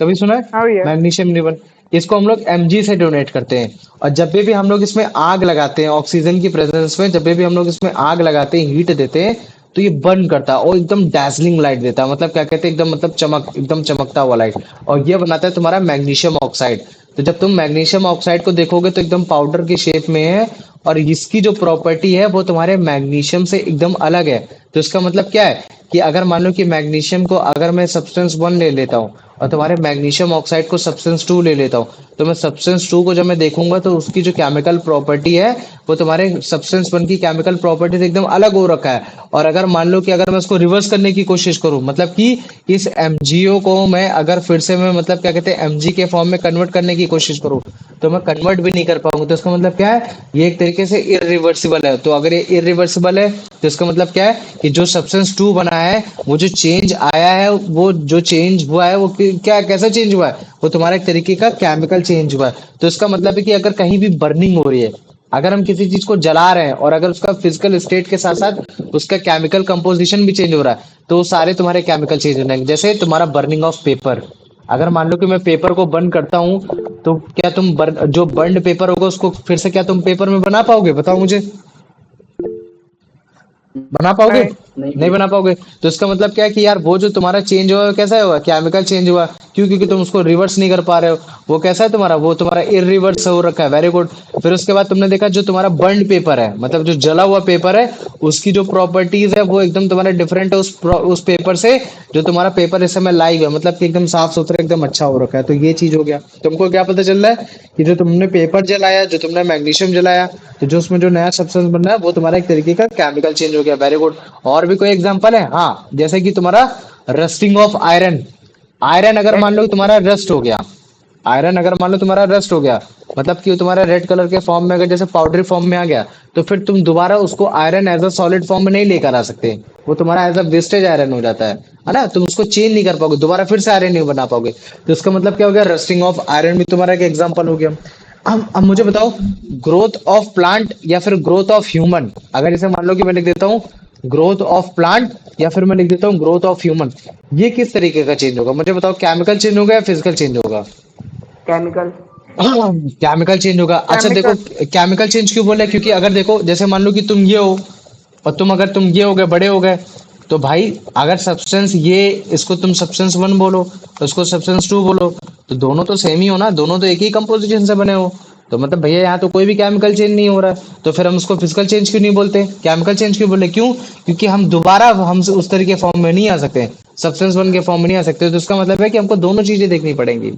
कभी सुना है? हाँ भैया। मैग्नीशियम रिबन, इसको हम लोग एमजी से डोनेट करते हैं। और जब भी हम लोग इसमें आग लगाते हैं ऑक्सीजन की प्रेजेंस में, जब भी हम लोग इसमें आग लगाते हैं, हीट देते हैं, तो ये बर्न करता है और एकदम डैजलिंग लाइट देता है। मतलब क्या कहते हैं, एकदम मतलब चमक, एकदम चमकता हुआ लाइट। और ये बनाता है तुम्हारा मैग्नीशियम ऑक्साइड। तो जब तुम मैग्नीशियम ऑक्साइड को देखोगे तो एकदम पाउडर की शेप में है, और इसकी जो प्रॉपर्टी है वो तुम्हारे मैग्नीशियम से एकदम अलग है। तो इसका मतलब क्या है कि अगर मान लो कि मैग्नीशियम को अगर मैं सब्सटेंस वन ले लेता हूँ, और तुम्हारे मैग्नीशियम ऑक्साइड को सब्सटेंस 2 ले लेता हूँ, तो मैं सब्सटेंस 2 को जब मैं देखूंगा तो उसकी जो केमिकल प्रॉपर्टी है वो तुम्हारे सब्सटेंस 1 की केमिकल प्रॉपर्टी से एकदम अलग हो रखा है। और अगर मान लो कि अगर मैं उसको रिवर्स करने की कोशिश करूं, मतलब कि इस MgO को मैं अगर फिर से मैं मतलब क्या कहते हैं Mg के फॉर्म में कन्वर्ट करने की कोशिश करूं, तो मैं कन्वर्ट भी नहीं कर पाऊंगा। तो इसका मतलब क्या है, ये एक तरीके से इरिवर्सिबल है। तो अगर ये इरिवर्सिबल है तो इसका मतलब क्या है कि जो सब्सटेंस 2 बना है, वो जो चेंज आया है, वो जो चेंज हुआ है वो क्या कैसा चेंज हुआ है, वो तुम्हारा एक तरीके का केमिकल चेंज हुआ है। तो इसका मतलब है कि अगर कहीं भी बर्निंग हो रही है, अगर हम किसी चीज को जला रहे हैं और अगर उसका फिजिकल स्टेट के साथ साथ उसका केमिकल कंपोजिशन भी चेंज हो रहा है, तो वो सारे तुम्हारे केमिकल चेंज हो जाएंगे। जैसे तुम्हारा बर्निंग ऑफ पेपर, अगर मान लो कि मैं पेपर को बर्न करता हूँ, तो क्या तुम जो बर्न्ड पेपर होगा उसको फिर से क्या तुम पेपर में बना पाओगे, बताओ मुझे, बना पाओगे? नहीं। नहीं नहीं भैया। बना पाओगे। तो इसका मतलब क्या है कि यार वो जो तुम्हारा चेंज हुआ है कैसा हुआ, केमिकल चेंज हुआ। क्यों? क्योंकि तुम उसको रिवर्स नहीं कर पा रहे हो। वो कैसा है तुम्हारा, वो तुम्हारा इरिवर्स हो रखा है। Very good. फिर उसके बाद तुमने देखा जो तुम्हारा बर्न्ड पेपर है, मतलब जो जला हुआ पेपर है, उसकी जो प्रॉपर्टीज है वो एकदम तुम्हारा डिफरेंट है उस पेपर से जो तुम्हारा पेपर इस समय लाइव है, मतलब कि एकदम साफ सुथरा एकदम अच्छा हो रखा है। तो ये चीज हो गया। तुमको क्या पता चल रहा है कि जो तुमने पेपर जलाया, जो तुमने मैग्नीशियम जलाया, तो जो उसमें जो नया सब्सटेंस बन रहा है वो तुम्हारा एक तरीके का केमिकल चेंज हो गया। Very good. और भी कोई एग्जांपल है? हाँ, जैसे कि तुम्हारा रस्टिंग ऑफ आयरन। आयरन अगर मान लो कि तुम्हारा रस्ट हो गया, आयरन अगर मान लो तुम्हारा रस्ट हो गया, मतलब कि वो तुम्हारा रेड कलर के फॉर्म में अगर जैसे पाउडरी फॉर्म में आ गया, तो फिर तुम दोबारा उसको iron as a solid form में नहीं लेकर आ सकते। वो तुम्हारा एज अ वेस्टेज आयरन हो जाता है ना। तुम उसको चेंज नहीं कर पाओगे, दोबारा फिर से आयरन नहीं बना पाओगे। तो इसका मतलब क्या हो गया, रस्टिंग ऑफ आयरन भी तुम्हारा एक एग्जांपल हो गया। अब मुझे बताओ, ग्रोथ ऑफ प्लांट या फिर ग्रोथ ऑफ ह्यूमन, अगर जैसे मान लो कि मैं लिख देता हूँ ग्रोथ ऑफ प्लांट या फिर मैं लिख देता हूँ ग्रोथ ऑफ ह्यूमन, ये किस तरीके का चेंज होगा मुझे बताओ? केमिकल चेंज होगा या फिजिकल चेंज होगा? केमिकल। केमिकल चेंज होगा। अच्छा देखो, केमिकल। केमिकल चेंज क्यों बोले, क्योंकि अगर देखो जैसे मान लो कि तुम ये हो और तुम ये हो गए, बड़े हो गए, तो भाई अगर सब्सटेंस ये, इसको तुम सब्सटेंस 1 बोलो, उसको सब्सटेंस 2 बोलो, तो दोनों तो सेम ही हो ना, दोनों तो एक ही कंपोजिशन से बने हो। तो मतलब भैया यहाँ तो कोई भी केमिकल चेंज नहीं हो रहा है, तो फिर हम उसको फिजिकल चेंज क्यों नहीं बोलते, केमिकल चेंज क्यों बोले? क्यों? क्योंकि हम दोबारा हम उस तरीके फॉर्म में नहीं आ सकते, सब्सटेंस 1 के फॉर्म में नहीं आ सकते। तो इसका मतलब है कि हमको दोनों चीजें देखनी पड़ेंगी।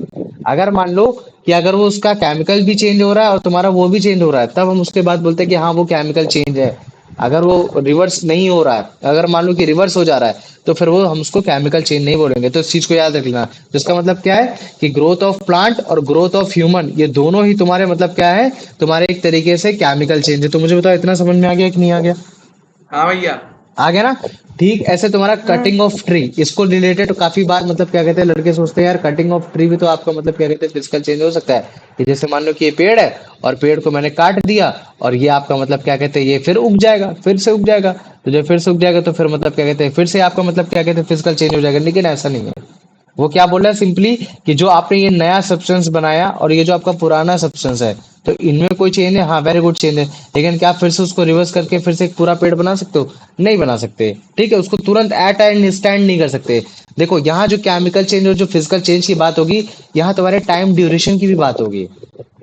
अगर मान लो कि अगर वो उसका केमिकल भी चेंज हो रहा है और तुम्हारा वो भी चेंज हो रहा है, तब हम उसके बाद बोलते हैं कि हाँ वो केमिकल चेंज है। अगर वो रिवर्स नहीं हो रहा है, अगर मान लो कि रिवर्स हो जा रहा है, तो फिर वो हम उसको केमिकल चेंज नहीं बोलेंगे। तो इस चीज को याद रख लेना। तो इसका मतलब क्या है कि ग्रोथ ऑफ प्लांट और ग्रोथ ऑफ ह्यूमन, ये दोनों ही तुम्हारे मतलब क्या है, तुम्हारे एक तरीके से केमिकल चेंज है। तो मुझे बताओ इतना समझ में आ गया कि नहीं आ गया? हाँ भैया। आ गया ना? ठीक ऐसे तुम्हारा कटिंग ऑफ ट्री, इसको रिलेटेड काफी बार मतलब क्या कहते हैं लड़के सोचते हैं यार कटिंग ऑफ ट्री भी तो आपका मतलब क्या कहते हैं फिजिकल चेंज हो सकता है। कि जैसे मान लो कि ये पेड़ है और पेड़ को मैंने काट दिया और ये आपका मतलब क्या कहते हैं ये फिर उग जाएगा, फिर से उग जाएगा। तो जब फिर से उग जाएगा तो फिर मतलब क्या कहते हैं फिर से आपका मतलब क्या कहते हैं फिजिकल चेंज हो जाएगा। लेकिन ऐसा नहीं है। वो क्या बोल रहा है सिंपली कि जो आपने ये नया सब्सटेंस बनाया और ये जो आपका पुराना सब्सटेंस है, तो इनमें कोई चेंज है? हाँ वेरी गुड चेंज है। लेकिन क्या आप फिर से उसको रिवर्स करके फिर से एक पूरा पेड़ बना सकते हो? नहीं बना सकते। ठीक है, उसको तुरंत एट एंड स्टैंड नहीं कर सकते। देखो यहाँ जो केमिकल चेंज और जो फिजिकल चेंज की बात होगी, यहाँ तुम्हारे टाइम ड्यूरेशन की भी बात होगी,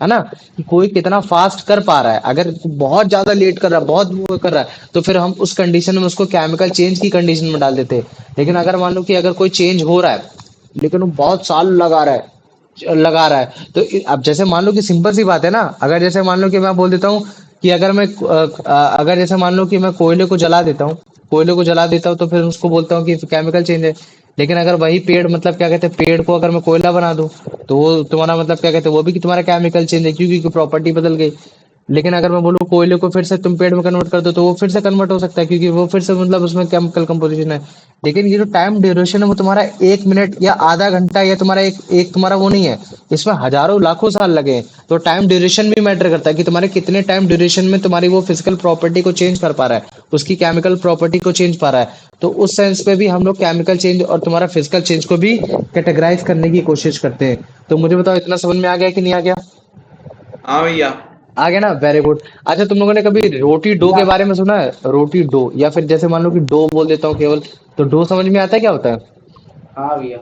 है ना, कि कोई कितना फास्ट कर पा रहा है। अगर बहुत ज्यादा लेट कर रहा है, बहुत वो कर रहा है, तो फिर हम उस कंडीशन में उसको केमिकल चेंज की कंडीशन में डाल देते हैं। लेकिन अगर मान लो कि अगर कोई चेंज हो रहा है लेकिन वो बहुत साल लगा रहा है तो अब जैसे मान लो कि सिंपल सी बात है ना, अगर जैसे मान लो कि मैं बोल देता हूँ कि अगर जैसे मान लो कि मैं कोयले को जला देता हूँ, तो फिर उसको बोलता हूँ कि केमिकल चेंज है। लेकिन अगर वही पेड़ मतलब क्या कहते हैं पेड़ को अगर मैं कोयला बना दूं, तो वो तुम्हारा मतलब क्या कहते हैं वो भी कि तुम्हारा केमिकल चेंज है, क्योंकि प्रॉपर्टी बदल गई। लेकिन अगर मैं बोलूँ कोयले को फिर से तुम पेड़ में कन्वर्ट कर दो, तो वो फिर से कन्वर्ट हो सकता है, क्योंकि वो फिर से मतलब उसमें केमिकल कंपोजिशन है। लेकिन ये जो टाइम ड्यूरेशन है वो तुम्हारा 1 मिनट या आधा घंटा या तुम्हारा एक एक तुम्हारा वो नहीं है, इसमें हजारों लाखों साल लगे हैं। तो टाइम ड्यूरेशन भी मैटर करता है कि तुम्हारे कितने टाइम ड्यूरेशन में तुम्हारी वो फिजिकल प्रॉपर्टी को चेंज कर पा रहा है, उसकी केमिकल प्रॉपर्टी को चेंज पा रहा है। तो उस सेंस पे भी हम लोग केमिकल चेंज और तुम्हारा फिजिकल चेंज को भी कैटेगराइज करने की कोशिश करते हैं। तो मुझे बताओ इतना समझ में आ गया कि नहीं आ गया? हाँ भैया। आ गया ना? Very good. अच्छा तुम लोगों ने कभी रोटी डो के बारे में सुना है? रोटी डो, या फिर जैसे मान लो कि डो बोल देता हूँ केवल, तो डो समझ में आता है क्या होता है? हाँ भैया।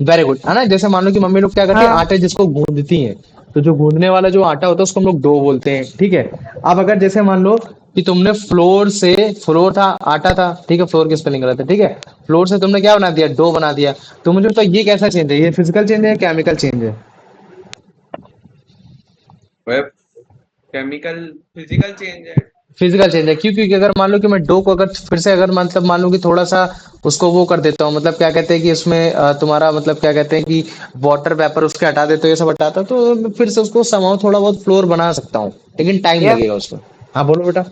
वेरी गुड, है ना। जैसे मान लो कि मम्मी लोग क्या करती है, हाँ। आटे जिसको गूंदती हैं, तो जो गूंदने वाला जो आटा होता है उसको हम लोग डो बोलते हैं। ठीक है। अब अगर जैसे मान लो कि तुमने फ्लोर था, आटा था, ठीक है, फ्लोर की स्पेलिंग गलत है, ठीक है, फ्लोर से तुमने क्या बना दिया, डो बना दिया। तो मुझे बताओ ये कैसा चेंज है, ये फिजिकल चेंज है या केमिकल चेंज है? वह केमिकल फिजिकल चेंज है। फिजिकल चेंज है, क्यों? क्योंकि अगर मान लो कि मैं डो को अगर फिर से अगर मतलब मान लो कि थोड़ा सा उसको वो कर देता हूँ, मतलब क्या कहते हैं कि उसमें तुम्हारा मतलब क्या कहते हैं कि वाटर वेपर उसके हटा देते हो, ये सब हटाता, तो मैं फिर से उसको समाव थोड़ा बहुत फ्लोर बना सकता हूँ, लेकिन टाइम ये लगेगा उसमें। हाँ बोलो बेटा।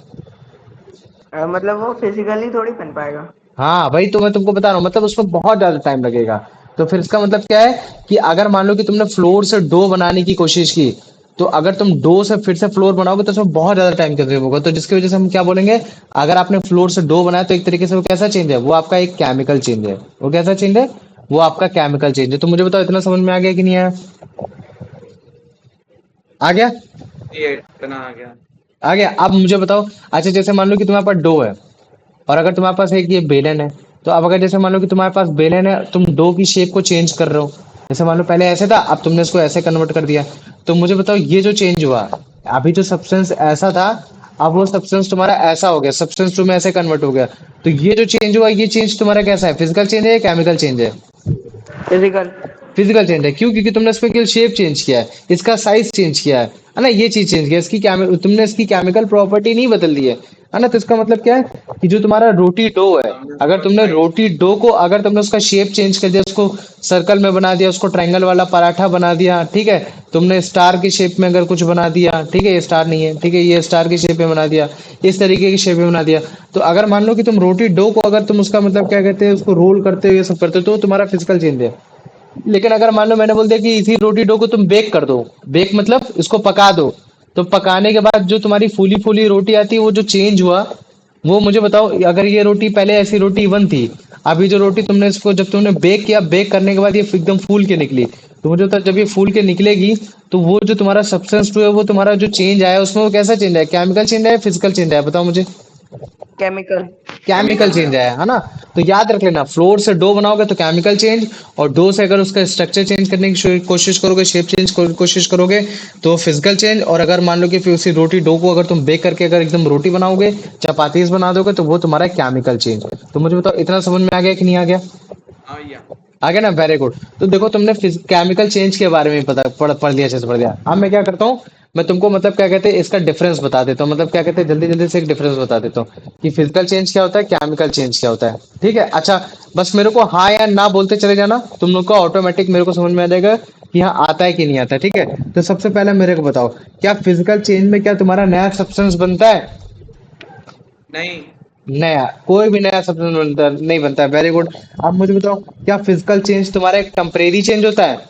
मतलब वो फिजिकली थोड़ी बन पाएगा। हाँ भाई, तो मैं तुमको बता रहा हूँ, मतलब उसमें बहुत ज्यादा टाइम लगेगा। तो फिर इसका मतलब क्या है कि अगर मान लो कि तुमने फ्लोर से डो बनाने की कोशिश की, तो अगर तुम डो से फिर से फ्लोर बनाओगे तो उसमें बहुत ज्यादा टाइम कंज्यूम होगा, तो जिसकी वजह से हम क्या बोलेंगे, अगर आपने फ्लोर से डो बनाया तो एक तरीके से वो कैसा चेंज है, वो आपका एक केमिकल चेंज है। वो कैसा चेंज है? वो आपका केमिकल चेंज है। तो मुझे बताओ इतना समझ में आ गया कि नहीं आया? आ गया? ये इतना आ गया। आ गया। अब मुझे बताओ, अच्छा जैसे मान लो कि तुम्हारे पास डो है, और अगर तुम्हारे पास एक ये बेलन है, तो अब अगर जैसे मान लो कि तुम्हारे पास बेलन है, तुम डो की शेप को चेंज कर रहे हो, जैसे मान लो पहले ऐसे था, अब तुमने इसको ऐसे कन्वर्ट कर दिया। तो मुझे बताओ ये जो चेंज हुआ, अभी जो सब्सटेंस ऐसा था, अब वो सब्सटेंस तुम्हारा ऐसा हो गया, सब्सटेंस टू में ऐसे कन्वर्ट हो गया। तो ये जो चेंज हुआ, ये चेंज तुम्हारा कैसा है, फिजिकल चेंज है या केमिकल चेंज है? फिजिकल। फिजिकल चेंज है, क्यों? क्योंकि तुमने इसमें केवल शेप चेंज किया है, इसका साइज चेंज किया है ना, ये चीज चेंज किया है, तुमने इसकी केमिकल प्रॉपर्टी नहीं बदल दी है ना। तो इसका मतलब क्या है कि जो तुम्हारा रोटी डो है, हमने अगर उसका तुमने साइज। रोटी डो को अगर तुमने उसका शेप चेंज कर दिया, उसको सर्कल में बना दिया, उसको ट्रायंगल वाला पराठा बना दिया, ठीक है, तुमने स्टार की शेप में अगर कुछ बना दिया, ठीक है, ये स्टार नहीं है, ठीक है, ये स्टार की शेप में बना दिया, इस तरीके की शेप में बना दिया। तो अगर मान लो कि तुम रोटी डो को अगर तुम उसका मतलब क्या कहते हैं, उसको रोल करते हो, ये सब करते हो, तो तुम्हारा फिजिकल चेंज है। लेकिन अगर मान लो मैंने बोल दिया कि इसी रोटी डो को तुम बेक कर दो, बेक मतलब इसको पका दो, तो पकाने के बाद जो तुम्हारी फूली फूली रोटी आती है, वो जो चेंज हुआ, वो मुझे बताओ, अगर ये रोटी पहले ऐसी रोटी वन थी, अभी जो रोटी तुमने इसको जब तुमने बेक किया, बेक करने के बाद ये एकदम फूल के निकली, तो मुझे बताओ जब ये फूल के निकलेगी, तो वो जो तुम्हारा सब्सटेंस टू है, वो तुम्हारा जो चेंज आया उसमें, वो कैसा चेंज है, केमिकल चेंज है, फिजिकल चेंज है, बताओ मुझे। केमिकल। Chemical chemical. चेंज है ना। तो याद रख लेना, फ्लोर से डो बनाओगे तो केमिकल चेंज, और डो से अगर उसका स्ट्रक्चर चेंज करने की कोशिश करोगे, शेप चेंज कोशिश करोगे, तो फिजिकल चेंज। और अगर मान लो कि फिर उसी रोटी डो को अगर तुम बेक करके अगर एकदम रोटी बनाओगे, चपातीस बना दोगे, तो वो तुम्हारा केमिकल चेंज। तो मुझे बताओ इतना समझ में आ गया कि नहीं आ गया? हाँ या। आ गया ना, वेरी गुड। तो देखो तुमने केमिकल चेंज के बारे में पढ़ लिया, अच्छे से पढ़ लिया। अब मैं क्या करता हूँ, मैं तुमको मतलब क्या कहते हैं इसका डिफरेंस बता देता हूँ, मतलब क्या कहते हैं जल्दी जल्दी से एक डिफरेंस बता देता हूँ कि फिजिकल चेंज क्या होता है, केमिकल चेंज क्या होता है। ठीक है, अच्छा, बस मेरे को हाँ या ना बोलते चले जाना, तुम लोग का ऑटोमेटिक मेरे को समझ में आ जाएगा कि हाँ आता है कि नहीं आता है। ठीक है, तो सबसे पहले मेरे को बताओ, क्या फिजिकल चेंज में क्या तुम्हारा नया सब्सटेंस बनता है? नहीं। नया कोई भी नया सब्सटेंस बनता नहीं बनता है, वेरी गुड। अब मुझे बताओ, क्या फिजिकल चेंज तुम्हारा एक टेम्परेरी चेंज होता है?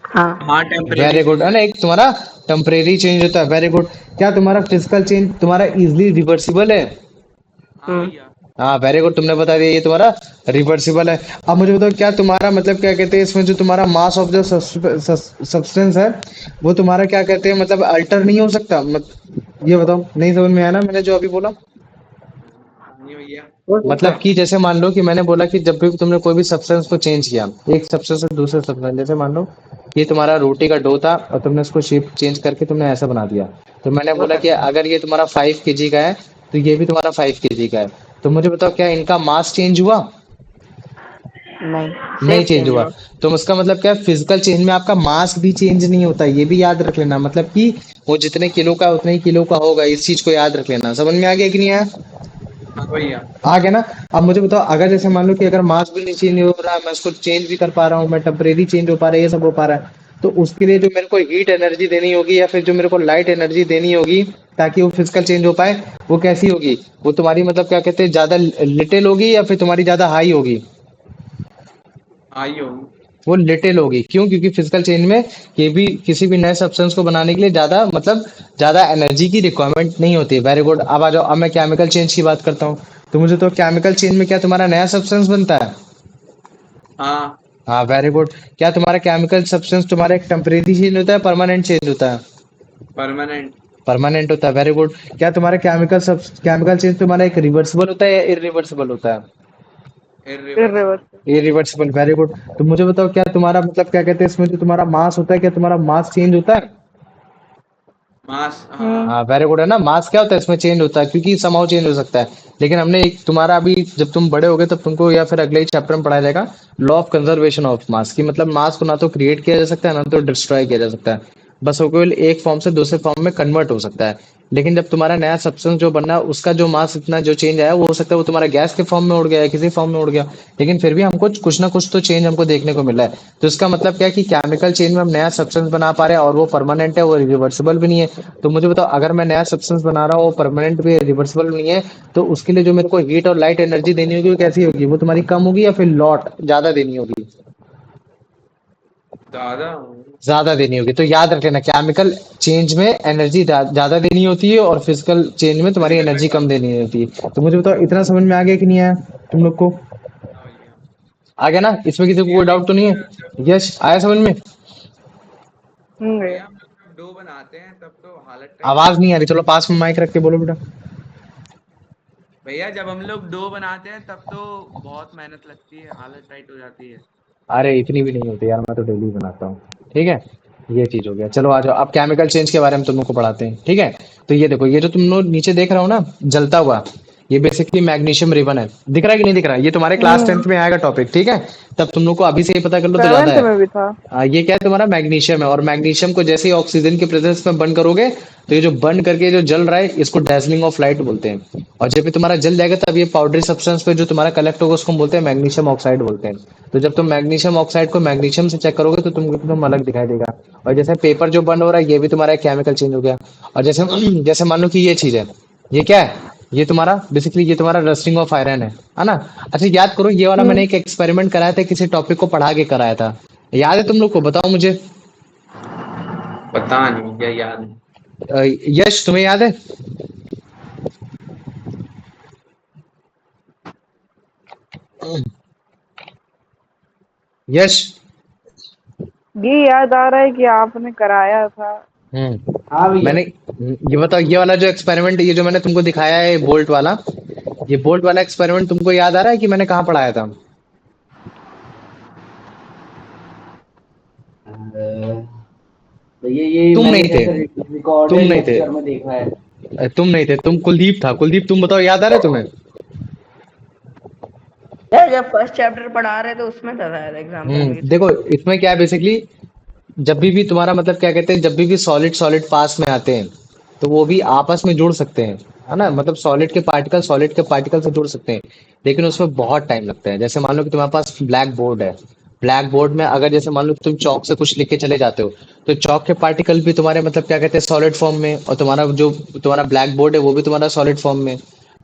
हाँ। हाँ टेम्परेरी वेरी गुड, है चेंज। ना, एक तुम्हारा टेम्परेरी चेंज होता है, वेरी गुड। क्या तुम्हारा फिजिकल चेंज तुम्हारा इजिली रिवर्सिबल है? हाँ भैया। हाँ वेरी गुड, तुमने बता दिया ये तुम्हारा रिवर्सिबल है। अब मुझे बताओ, क्या तुम्हारा मतलब क्या कहते हैं इसमें जो तुम्हारा मास ऑफ द सब्सटेंस है, वो तुम्हारा क्या कहते हैं मतलब अल्टर नहीं हो सकता ये बताओ, नहीं समझ में आया ना मैंने जो अभी बोला? हाँ भैया। हो सकता मतलब है। कि जैसे मान लो कि मैंने बोला कि जब भी तुमने कोई भी सब्सटेंस को चेंज किया, एक सब्सटेंस से दूसरे सब्सटेंस, जैसे मान लो ये तुम्हारा रोटी का डो था और तुमने उसको शेप चेंज करके तुमने ऐसा बना दिया, तो मैंने हो बोला कि सकता है। अगर ये तुम्हारा 5 kg का है, तो ये भी तुम्हारा 5 kg का है। तो मुझे बताओ, क्या इनका मास चेंज हुआ? नहीं। नहीं सेफ चेंज चेंज हुआ। हुआ। तो उसका मतलब क्या, फिजिकल चेंज में आपका मास भी चेंज नहीं होता, ये भी याद रख लेना, मतलब कि वो जितने किलो का उतने ही किलो का होगा, इस चीज को याद रख लेना। समझ में आ गया कि नहीं आया? हाँ भैया। आ गया ना। अब मुझे बताओ, अगर जैसे मान लो कि अगर मास भी नहीं चेंज हो रहा है, मैं उसको चेंज भी कर पा रहा हूँ, मैं टेम्परेरी चेंज हो पा रहा है, ये सब हो पा रहा है, तो उसके लिए जो मेरे को हीट एनर्जी देनी होगी या फिर जो मेरे को लाइट एनर्जी देनी होगी ताकि वो फिजिकल चेंज हो पाए, वो कैसी होगी? वो तुम्हारी मतलब क्या कहते हैं, ज्यादा लिटिल होगी या फिर तुम्हारी ज्यादा हाई होगी? आई हो। वो लिटिल होगी, क्यों? क्योंकि फिजिकल चेंज में ये भी किसी भी नए सब्सटेंस को बनाने के लिए ज्यादा मतलब ज्यादा एनर्जी की रिक्वायरमेंट नहीं होती। वेरी गुड, अब आ जाओ, अब मैं केमिकल चेंज की बात करता हूँ। तो मुझे तो केमिकल चेंज में क्या तुम्हारा नया सब्सटेंस बनता है? हाँ। हाँ वेरी गुड। क्या तुम्हारा केमिकल सब्सटेंस तुम्हारा एक टेम्परेरी चेंज होता है, परमानेंट चेंज होता है? परमानेंट। परमानेंट होता है, वेरी गुड। क्या तुम्हारा केमिकल चेंज तुम्हारा एक रिवर्सिबल होता है या इरिवर्सिबल होता है? Irreversible. irreversible. Irreversible, very good. तो मुझे बताओ, क्या तुम्हारा मतलब क्या कहते हैं इसमें जो तुम्हारा मास होता है, क्या तुम्हारा मास चेंज होता है? मास, हम्म हाँ। हाँ वेरी गुड है ना। मास क्या होता है इसमें चेंज होता है क्योंकि समाव चेंज हो सकता है। लेकिन हमने एक तुम्हारा अभी जब तुम बड़े होगे तब तुमको या फिर अगले ही चैप्टर में पढ़ाया जाएगा law of conservation of mass की मतलब मास को ना तो क्रिएट किया जा सकता है ना तो डिस्ट्रॉय किया जा सकता है। बस वो केवल एक फॉर्म से दूसरे फॉर्म में कन्वर्ट हो सकता है। लेकिन जब तुम्हारा नया सब्सटेंस जो बनना है उसका जो मास इतना जो चेंज आया वो हो सकता है वो तुम्हारा गैस के फॉर्म में उड़ गया है किसी फॉर्म में उड़ गया। लेकिन फिर भी हमको कुछ ना कुछ तो चेंज हमको देखने को मिल रहा है। तो इसका मतलब क्या है कि केमिकल चेंज में हम नया सब्सटेंस बना पा रहे हैं और वो परमानेंट है वो रिवर्सिबल भी नहीं है। तो मुझे बताओ अगर मैं नया सब्सटेंस बना रहा हूँ वो परमानेंट भी है रिवर्सिबल नहीं है तो उसके लिए जो मेरे को हीट और लाइट एनर्जी देनी होगी वो कैसी होगी वो तुम्हारी कम होगी या फिर लॉट ज्यादा देनी होगी। ज्यादा। ज्यादा देनी होगी। तो याद रख लेना केमिकल चेंज में एनर्जी ज्यादा देनी होती है और फिजिकल चेंज में तुम्हारी एनर्जी कम देनी होती है। तो मुझे बताओ इतना समझ में आ गया कि नहीं आया तुम लोग को। आ गया ना इसमें किसी को कोई डाउट तो नहीं है। यश आया समझ में। गया। भैया हम लोग डो बनाते हैं तब तो हालत टाइट हो आवाज नहीं जाती आ रही चलो पास में माइक रख के बोलो बेटा। है। भैया जब हम लोग डो बनाते हैं तब तो बहुत मेहनत लगती है, हालत टाइट हो जाती है। अरे इतनी भी नहीं होती यार मैं तो डेली बनाता हूँ। ठीक है। ये चीज हो गया चलो आ जाओ अब केमिकल चेंज के बारे में तुम लोग को पढ़ाते हैं ठीक है। तो ये देखो ये जो तुम लोग नीचे देख रहे हो ना जलता हुआ ये बेसिकली मैग्नीशियम रिबन है। दिख रहा है कि नहीं दिख रहा है ये तुम्हारे क्लास हम्म 10th में आएगा टॉपिक ठीक है। तब तुम लोग को अभी से ही पता कर लो तो ज्यादा 7th है। में भी था। ये क्या है तुम्हारा मैग्नीशियम है और मैग्नीशियम को जैसे ही ऑक्सीजन के प्रेजेंस में बर्न करोगे तो ये जो बर्न करके जो जल रहा है इसको डैजलिंग ऑफ लाइट बोलते हैं। और जब भी तुम्हारा जल जाएगा तब ये पाउडरी सब्सटेंस पे जो तुम्हारा कलेक्ट होगा उसको हम बोलते हैं मैग्नीशियम ऑक्साइड बोलते हैं। तो जब तुम मैग्नीशियम ऑक्साइड को मैग्नीशियम से चेक करोगे तो तुमको एकदम अलग दिखाई देगा। और जैसे पेपर जो बर्न हो रहा है ये भी तुम्हारा केमिकल चेंज हो गया। और जैसे जैसे मान लो कि ये चीज है ये क्या है ये तुम्हारा बेसिकली ये तुम्हारा रस्टिंग ऑफ आयरन है ना। अच्छा याद करो ये वाला मैंने हम्म एक एक्सपेरिमेंट कराया था किसी टॉपिक को पढ़ा के कराया था। याद है तुम लोग को बताओ मुझे। पता नहीं क्या याद नहीं। यश तुम्हें याद है। यश। ये याद आ रहा है कि आपने कराया था। हाँ भैया। मैंने ये बताओ ये वाला जो एक्सपेरिमेंट ये जो मैंने तुमको दिखाया है बोल्ट वाला ये बोल्ट वाला एक्सपेरिमेंट तुमको याद आ रहा है कि मैंने कहाँ पढ़ाया था। भैया ये तुम मैंने नहीं थे। जैसे तुम रिकॉर्डेड नहीं थे। लेक्चर में देखा है। तुम नहीं थे तुम कुलदीप था कुलदीप तुम बताओ याद आ रहा है तुम्हें। यार जब फर्स्ट चैप्टर पढ़ा रहे तो उसमें था शायद एग्जांपल में किसी देखो इसमें क्या है बेसिकली जब भी तुम्हारा मतलब क्या कहते हैं जब भी सॉलिड सॉलिड पास में आते हैं तो वो भी आपस में जुड़ सकते हैं है ना मतलब सॉलिड के पार्टिकल से जुड़ सकते हैं। लेकिन उसमें बहुत टाइम लगता है। जैसे मान लो कि तुम्हारे पास ब्लैक बोर्ड है। ब्लैक बोर्ड में अगर जैसे मान लो कि तुम चौक से कुछ लिख के चले जाते हो तो चौक के पार्टिकल भी तुम्हारे मतलब क्या कहते हैं सॉलिड फॉर्म में और तुम्हारा जो तुम्हारा ब्लैक बोर्ड है वो भी तुम्हारा सॉलिड फॉर्म में।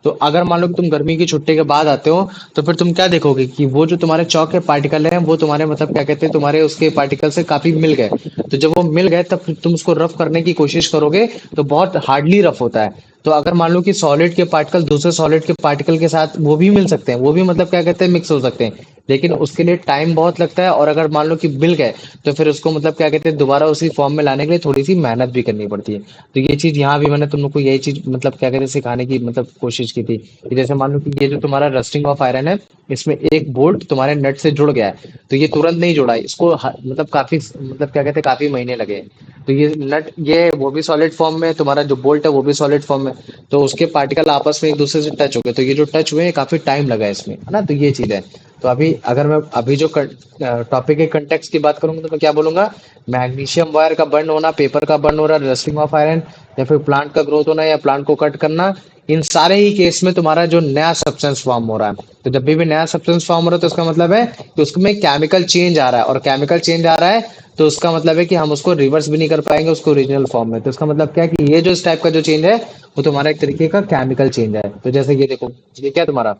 तो अगर मान लो कि तुम गर्मी की छुट्टी के बाद आते हो तो फिर तुम क्या देखोगे कि वो जो तुम्हारे चौक के पार्टिकल हैं वो तुम्हारे मतलब क्या कहते हैं तुम्हारे उसके पार्टिकल से काफी मिल गए। तो जब वो मिल गए तब फिर तुम उसको रफ करने की कोशिश करोगे तो बहुत हार्डली रफ होता है। तो अगर मान लो कि सॉलिड के पार्टिकल दूसरे सॉलिड के पार्टिकल के साथ वो भी मिल सकते हैं वो भी मतलब क्या कहते हैं मिक्स हो सकते हैं। लेकिन उसके लिए टाइम बहुत लगता है और अगर मान लो कि मिल गए तो फिर उसको मतलब क्या कहते हैं दोबारा उसी फॉर्म में लाने के लिए थोड़ी सी मेहनत भी करनी पड़ती है। तो ये चीज यहाँ भी मैंने तुम लोग को यही चीज मतलब क्या कहते हैं सिखाने की मतलब कोशिश की थी कि जैसे मान लो कि ये जो तुम्हारा रस्टिंग ऑफ आयरन है इसमें एक बोल्ट तुम्हारे नट से जुड़ गया है। तो ये तुरंत नहीं जुड़ा है इसको मतलब काफी मतलब क्या कहते हैं काफी महीने लगे। तो ये नट ये वो भी सॉलिड फॉर्म में तुम्हारा जो बोल्ट है वो भी सॉलिड फॉर्म में। तो उसके पार्टिकल आपस में एक दूसरे से टच हो गए तो ये जो टच हुए हैं काफी टाइम लगा है इसमें है ना। तो ये चीज है। तो अभी अगर मैं अभी जो टॉपिक के कंटेक्स्ट की बात करूंगा तो मैं क्या बोलूंगा मैग्नीशियम वायर का बर्न होना पेपर का बर्न हो रहा रस्टिंग ऑफ आयरन या फिर प्लांट का ग्रोथ होना या प्लांट को कट करना इन सारे ही केस में तुम्हारा जो नया सब्सटेंस फॉर्म हो रहा है। तो जब भी नया सब्सटेंस फॉर्म हो रहा है तो इसका मतलब है कि उसमें केमिकल चेंज आ रहा है और केमिकल चेंज आ रहा है तो उसका मतलब है कि हम उसको रिवर्स भी नहीं कर पाएंगे उसको ओरिजिनल फॉर्म में। तो इसका मतलब क्या है कि ये जो इस टाइप का जो चेंज है वो तुम्हारा एक तरीके का केमिकल चेंज है। तो जैसे ये देखो ये क्या तुम्हारा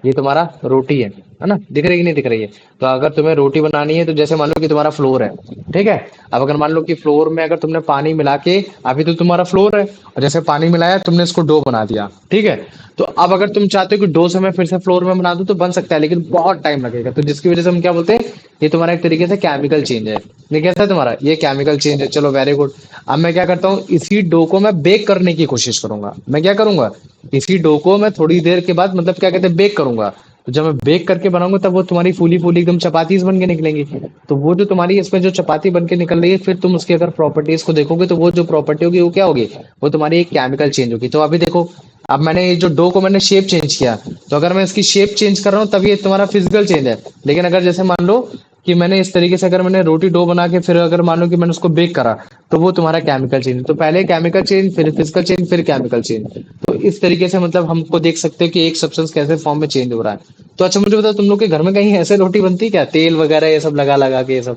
ये तुम्हारा रोटी है ना दिख रही है कि नहीं दिख रही है। तो अगर तुम्हें रोटी बनानी है तो जैसे मान लो कि तुम्हारा फ्लोर है ठीक है। अब अगर मान लो कि फ्लोर में अगर तुमने पानी मिला के अभी तो तुम्हारा फ्लोर है और जैसे पानी मिलाया तुमने इसको डो बना दिया ठीक है। तो अब अगर तुम चाहते हो कि डो से मैं फिर से फ्लोर में बना दूं तो बन सकता है लेकिन बहुत टाइम लगेगा। तो जिसकी वजह से हम क्या बोलते हैं ये तुम्हारा एक तरीके से केमिकल चेंज है। ये कैसा है तुम्हारा ये केमिकल चेंज है। चलो वेरी गुड। अब मैं क्या करता हूँ इसी डो को मैं बेक करने की कोशिश करूंगा। मैं क्या करूंगा इसी डो को मैं थोड़ी देर के बाद मतलब क्या कहते हैं बेक करूंगा। तो जब मैं बेक करके बनाऊंगा तब वो तुम्हारी फूली फूली एकदम चपातीस बन के निकलेंगी। तो वो जो तुम्हारी इसमें जो चपाती बन के निकल रही है, फिर तुम उसकी अगर प्रॉपर्टीज को देखोगे तो वो जो प्रॉपर्टी होगी वो क्या होगी, वो तुम्हारी एक केमिकल चेंज होगी। तो अभी देखो, अब मैंने ये जो डो को मैंने शेप चेंज किया, तो अगर मैं इसकी शेप चेंज कर रहा हूँ तब ये तुम्हारा फिजिकल चेंज है। लेकिन अगर जैसे मान लो कि मैंने इस तरीके से अगर मैंने रोटी डो बना के फिर अगर मान लो कि मैंने उसको बेक करा, तो वो तुम्हारा केमिकल चेंज। तो पहले केमिकल चेंज, फिर फिजिकल चेंज, फिर केमिकल चेंज। तो इस तरीके से मतलब हमको देख सकते हो कि एक सब्सटेंस कैसे फॉर्म में चेंज हो रहा है। तो अच्छा मुझे बताओ, तुम लोग के घर में कहीं ऐसे रोटी बनती है क्या, तेल वगैरह ये सब लगा लगा के ये सब?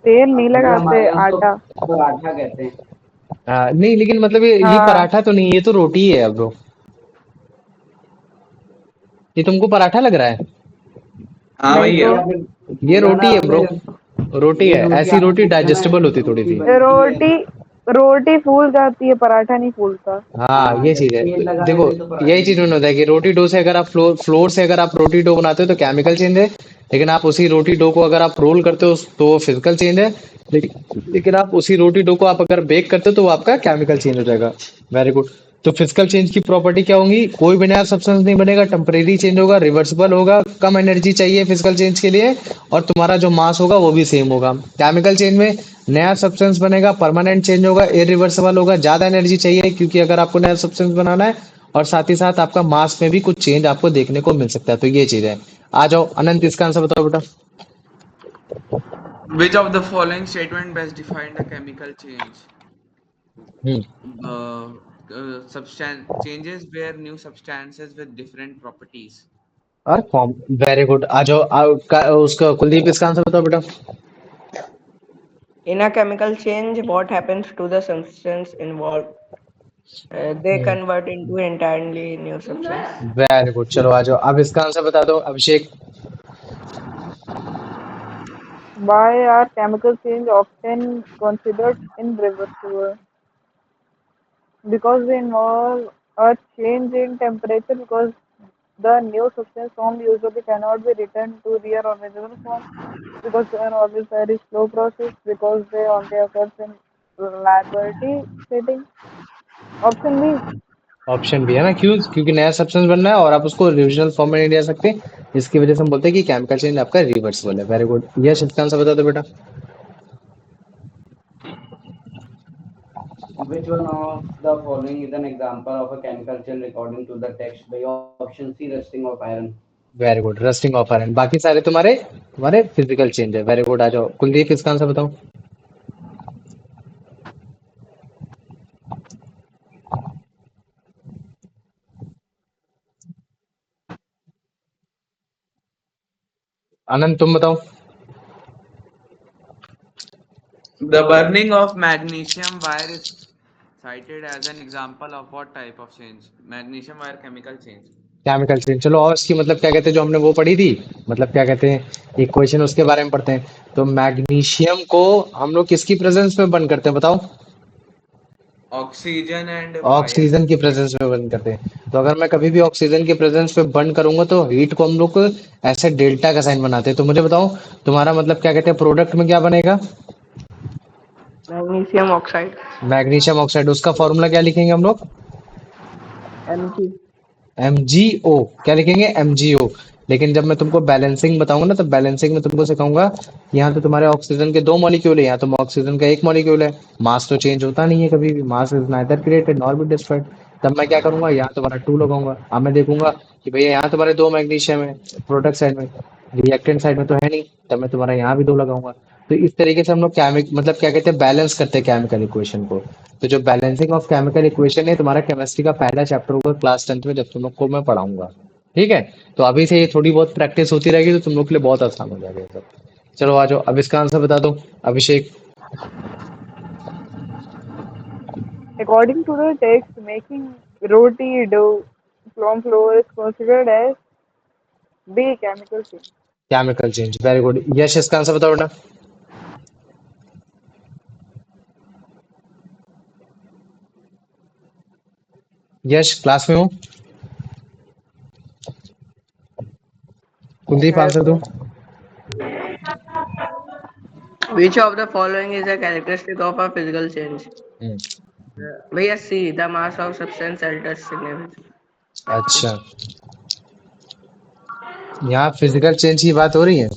तेल नहीं भैया लगाते, हमारे यहाँ तो आटा। पराठा कहते हैं। नहीं, लेकिन मतलब ये हाँ, पराठा तो नहीं, ये तो रोटी है ब्रो। ये तुमको पराठा लग रहा है? हाँ नहीं तो। भैया। भैया फिर ये बोला ना रोटी है ब्रो। आपने, रोटी ये है, रोटी ऐसी आपने रोटी पूछा ना, डाइजेस्टेबल होती है थोड़ी रोटी सी। बनती है। रोटी रोटी फूल जाती है, पराठा नहीं फूलता। हाँ, हाँ, ये जब चीज है। तेल तो लगा देखो, देते तो पराठा यही चीज नहीं में बनता। होता है कि रोटी डो से अगर आप फ्लोर से अगर आप रोटी डो बनाते हो तो केमिकल चेंज है। लेकिन आप उसी रोटी डो को अगर आप रोल करते हो तो फिजिकल चेंज है। लेकिन आप उसी रोटी डो को आप अगर बेक करते हो तो वो आपका केमिकल चेंज हो जाएगा। Very good. तो फिजिकल चेंज की प्रॉपर्टी क्या होंगी, कोई भी नया सब्सटेंस नहीं बनेगा, टेम्परेरी चेंज होगा, रिवर्सिबल होगा, कम एनर्जी चाहिए फिजिकल चेंज के लिए, और तुम्हारा जो मास होगा वो भी सेम होगा। केमिकल चेंज में नया सब्सटेंस बनेगा, परमानेंट चेंज होगा, इरिवर्सिबल होगा, ज्यादा एनर्जी चाहिए क्योंकि अगर आपको नया सब्सटेंस बनाना है, और साथ ही साथ आपका मास में भी कुछ चेंज आपको देखने को मिल सकता है। तो ये चीज है। आ जाओ अनंत, इसका आंसर बताओ बेटा। Which of the following statement best define the chemical change? Hmm. Substan changes where new substances with different properties. और फॉर्म। Very good. आ जाओ उसका कुलदीप, इसका आंसर बताओ बेटा। In a chemical change, what happens to the substance involved? They convert into entirely new substance. Very good, चलो आ जाओ, अब इसका आंसर बता दो अभिषेक। Why are chemical change often considered irreversible? Because they involve a change in temperature, because the new substance formed usually cannot be returned to their original form, because they are always very slow process, because they only occurs in laboratory setting. Option B. Option भी है ना, क्यों? क्योंकि नया substance बनना है और आप उसको रिविजनल फॉर्म में नहीं ले सकते। इसकी वजह से हम बोलते हैं कि केमिकल चेंज आपका रिवर्सिबल है। Very good. यश, इसका आंसर बता दो बेटा। Which one of the following is an example of a chemical change according to the text? By option C, rusting of iron. Very good, rusting of iron. बाकी सारे तुम्हारे तुम्हारे physical change है। Very good. आ जाओ कुलदीप, इसका answer बताओ। आनंद, तुम बताओ। The burning of magnesium wire is cited as an example of what type of change? Magnesium wire chemical change. Chemical change. चलो, और इसकी मतलब क्या कहते हैं, जो हमने वो पढ़ी थी, मतलब क्या कहते हैं, एक क्वेश्चन उसके बारे में पढ़ते हैं। तो मैग्नीशियम को हम लोग किसकी प्रेजेंस में बर्न करते हैं, बताओ? Oxygen and fire. ऑक्सीजन की प्रेजेंस में बर्न करते हैं। तो अगर मैं कभी भी ऑक्सीजन की प्रेजेंस में बर्न करूंगा तो हीट को हम लोग ऐसे डेल्टा का साइन बनाते हैं। तो मुझे बताओ, तुम्हारा मतलब क्या कहते हैं, प्रोडक्ट में क्या बनेगा? Magnesium oxide, magnesium oxide. उसका फॉर्मूला क्या लिखेंगे हम लोग? Mg. MgO। क्या लिखेंगे? MgO। लेकिन जब मैं तुमको बैलेंसिंग बताऊंगा ना, तो बैलेंसिंग में तुमको सिखाऊंगा, यहाँ तो तुम्हारे ऑक्सीजन के दो मॉलिक्यूल है, यहाँ तो ऑक्सीजन का एक मॉलिक्यूल है। मास तो चेंज होता नहीं है कभी भी, mass is neither created nor be destroyed. तब मैं क्या करूंगा, यहाँ तुम्हारा 2 लगाऊंगा। अब मैं देखूंगा कि भैया यहाँ तुम्हारे दो मैग्नीशियम है प्रोडक्ट साइड में, रिएक्टेंट साइड में तो है नहीं, तब मैं तुम्हारा यहाँ भी 2 लगाऊंगा। तो इस तरीके से हम लोग केमिक मतलब क्या कहते हैं, बैलेंस करते हैं केमिकल इक्वेशन को। तो जो बैलेंसिंग ऑफ केमिकल इक्वेशन है, तुम्हारा केमिस्ट्री का पहला चैप्टर होगा क्लास 10th में, जब तुम लोग को मैं पढ़ाऊंगा। ठीक है? तो अभी से ये थोड़ी बहुत प्रैक्टिस होती रहेगी तो तुम लोग के लिए बहुत आसान हो जाएगा ये सब। चलो आ जाओ, अब इसका आंसर बता दो अभिषेक। According to the text, making roti dough from flour is considered as B. Chemical change. Chemical change. Very good. Yash, इसका आंसर बताओ बेटा। यश, क्लास में हो? कुलदीप, आंसर दो। Which of the following is a characteristic of a physical change? हम्म, भैया C, the mass of substance alters significantly. अच्छा। यहाँ physical change की बात हो रही है।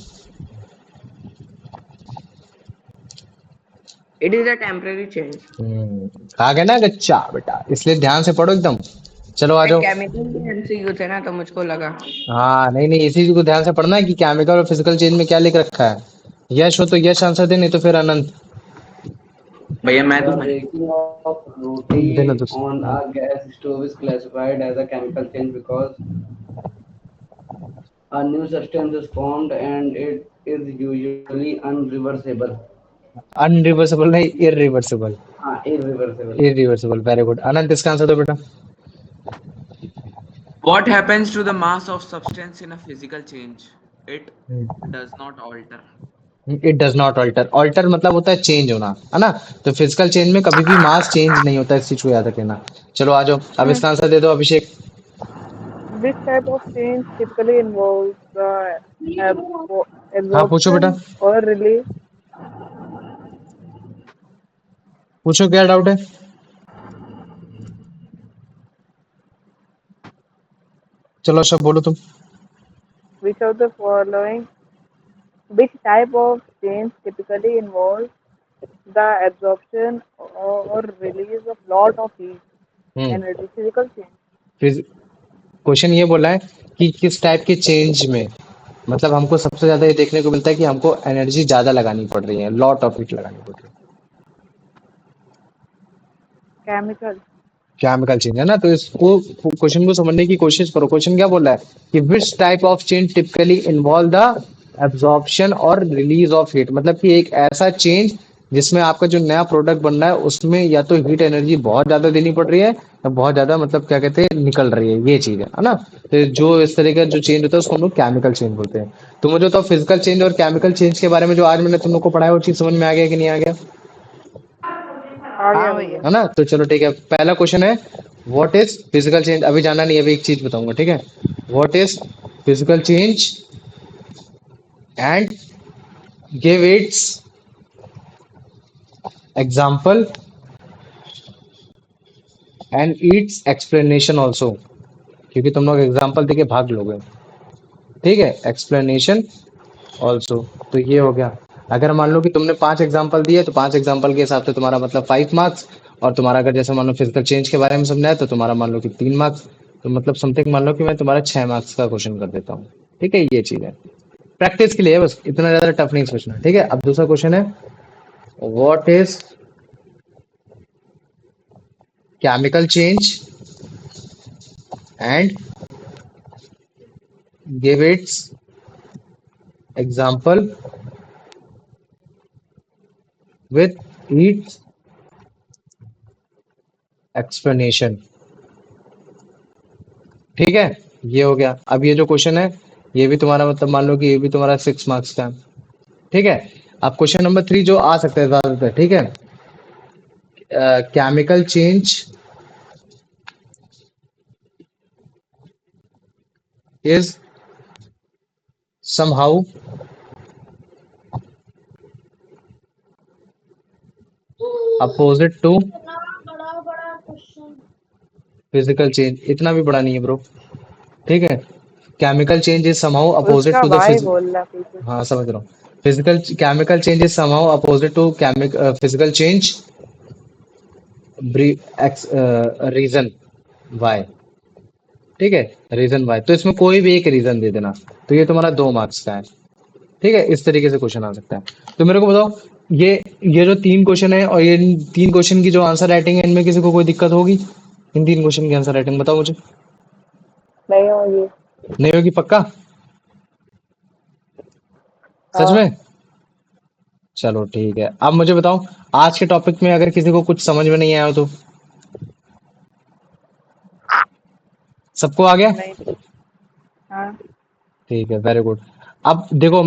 It is a temporary change. कहा गया ना गच्चा बेटा, इसलिए ध्यान से पढ़ो एकदम। चलो आ मैं जाओ। केमिकल के एमसीक्यू थे ना तो मुझको लगा। हाँ नहीं नहीं, इसी को ध्यान से पढ़ना है कि केमिकल और फिजिकल चेंज में क्या लिख रखा है। यश हो तो यश आंसर दे, नहीं तो फिर अनंत। भैया मैं The दूं मैं breaking of देना roti तो। on a gas stove is classified as a chemical change because a new substance is formed and it is usually unreversible. Unreversible नहीं, irreversible. Irreversible. Irreversible, very good. Anant इसका answer दो बेटा। what happens to the mass of substance in a physical change? It does not alter. It does not alter. Alter मतलब होता है change होना, है ना। तो फिजिकल चेंज में कभी भी मास चेंज नहीं होता, इस चीज को याद रखना। चलो आ जाओ, अब Hmm. इसका आंसर दे दो अभिषेक। This type of change typically involves the हाँ पूछो बेटा, absorption or release. पूछो क्या डाउट है। चलो अच्छा बोलो तुम। Which of the following? Which type of change typically involves the absorption or release of lot of heat, hmm energy, physical change? फिर क्वेश्चन ये बोला है कि किस टाइप के चेंज में, मतलब हमको सबसे ज्यादा ये देखने को मिलता है कि हमको एनर्जी ज्यादा लगानी पड़ रही है, लॉट ऑफ हीट लगानी पड़ रही है। Chemical. केमिकल चेंज है ना, तो इसको क्वेश्चन को समझने की कोशिश करो। क्वेश्चन क्या बोल रहा है कि which type of change typically involve the absorption और रिलीज ऑफ हीट, मतलब कि एक ऐसा चेंज जिसमें आपका जो नया प्रोडक्ट बन रहा है उसमें या तो हीट एनर्जी बहुत ज्यादा देनी पड़ रही है या बहुत ज्यादा मतलब क्या कहते हैं निकल रही है, ये चीज है ना। तो जो इस तरह का जो चेंज होता है उसको हम लोग केमिकल चेंज बोलते हैं। तो मुझे तो फिजिकल चेंज और केमिकल चेंज के बारे में जो आज मैंने तुम लोग को पढ़ाया वो चीज समझ में आ गया कि नहीं आ गया, आ गया हाँ भैया। भैया। है ना। तो चलो ठीक है, पहला क्वेश्चन है व्हाट इज फिजिकल चेंज। अभी जाना नहीं, अभी एक चीज बताऊंगा, ठीक है। What is physical change and give its example and it's explanation also, क्योंकि तुम लोग एग्जांपल देके भाग लोगे, ठीक है। एक्सप्लेनेशन आल्सो, तो ये हो गया। अगर मान लो कि तुमने 5 एग्जांपल दिए तो 5 एग्जांपल के हिसाब से तुम्हारा मतलब 5 मार्क्स। और तुम्हारा अगर जैसे मान लो फिजिकल चेंज के बारे में समझना है तो तुम्हारा मान लो कि 3 मार्क्स। तो मतलब समथिंग मान लो कि मैं तुम्हारा 6 मार्क्स का क्वेश्चन कर देता हूँ, ठीक है। ये चीज है, प्रैक्टिस के लिए है बस, इतना ज्यादा टफ नहीं सोचना, ठीक है। अब दूसरा क्वेश्चन है what is chemical change and give its example with its explanation, ठीक है। ये हो गया। अब ये जो क्वेश्चन है ये भी तुम्हारा मतलब मान लो कि ये भी तुम्हारा 6 मार्क्स का है, ठीक है। अब क्वेश्चन नंबर 3 जो आ सकता है ज्यादातर, ठीक है। Chemical change is somehow opposite to physical change। इतना भी बड़ा नहीं है ब्रो, ठीक है। Chemical change is somehow opposite उसका टू द भाई फिजिक। बोल रहा पीछे। हाँ समझ रहा हूँ। Physical chemical change is somehow opposite to chemic physical change, reason why, ठीक है। रीजन वाई, तो इसमें कोई भी एक रीजन दे देना। तो ये तुम्हारा 2 मार्क्स का है, ठीक है। इस तरीके से क्वेश्चन आ सकता है। तो मेरे को बताओ, ये ये जो 3 क्वेश्चन है और ये 3 क्वेश्चन की जो आंसर राइटिंग है, इनमें किसी को कोई दिक्कत होगी? इन 3 क्वेश्चन की आंसर राइटिंग बताओ मुझे। नहीं होगी। नहीं होगी पक्का? सच हाँ। में? चलो ठीक है। अब मुझे बताओ, आज के टॉपिक में अगर किसी को कुछ समझ में नहीं आया हो तो? सबको आ गया? नहीं। हाँ। ठीक है, वेरी गुड। अब देखो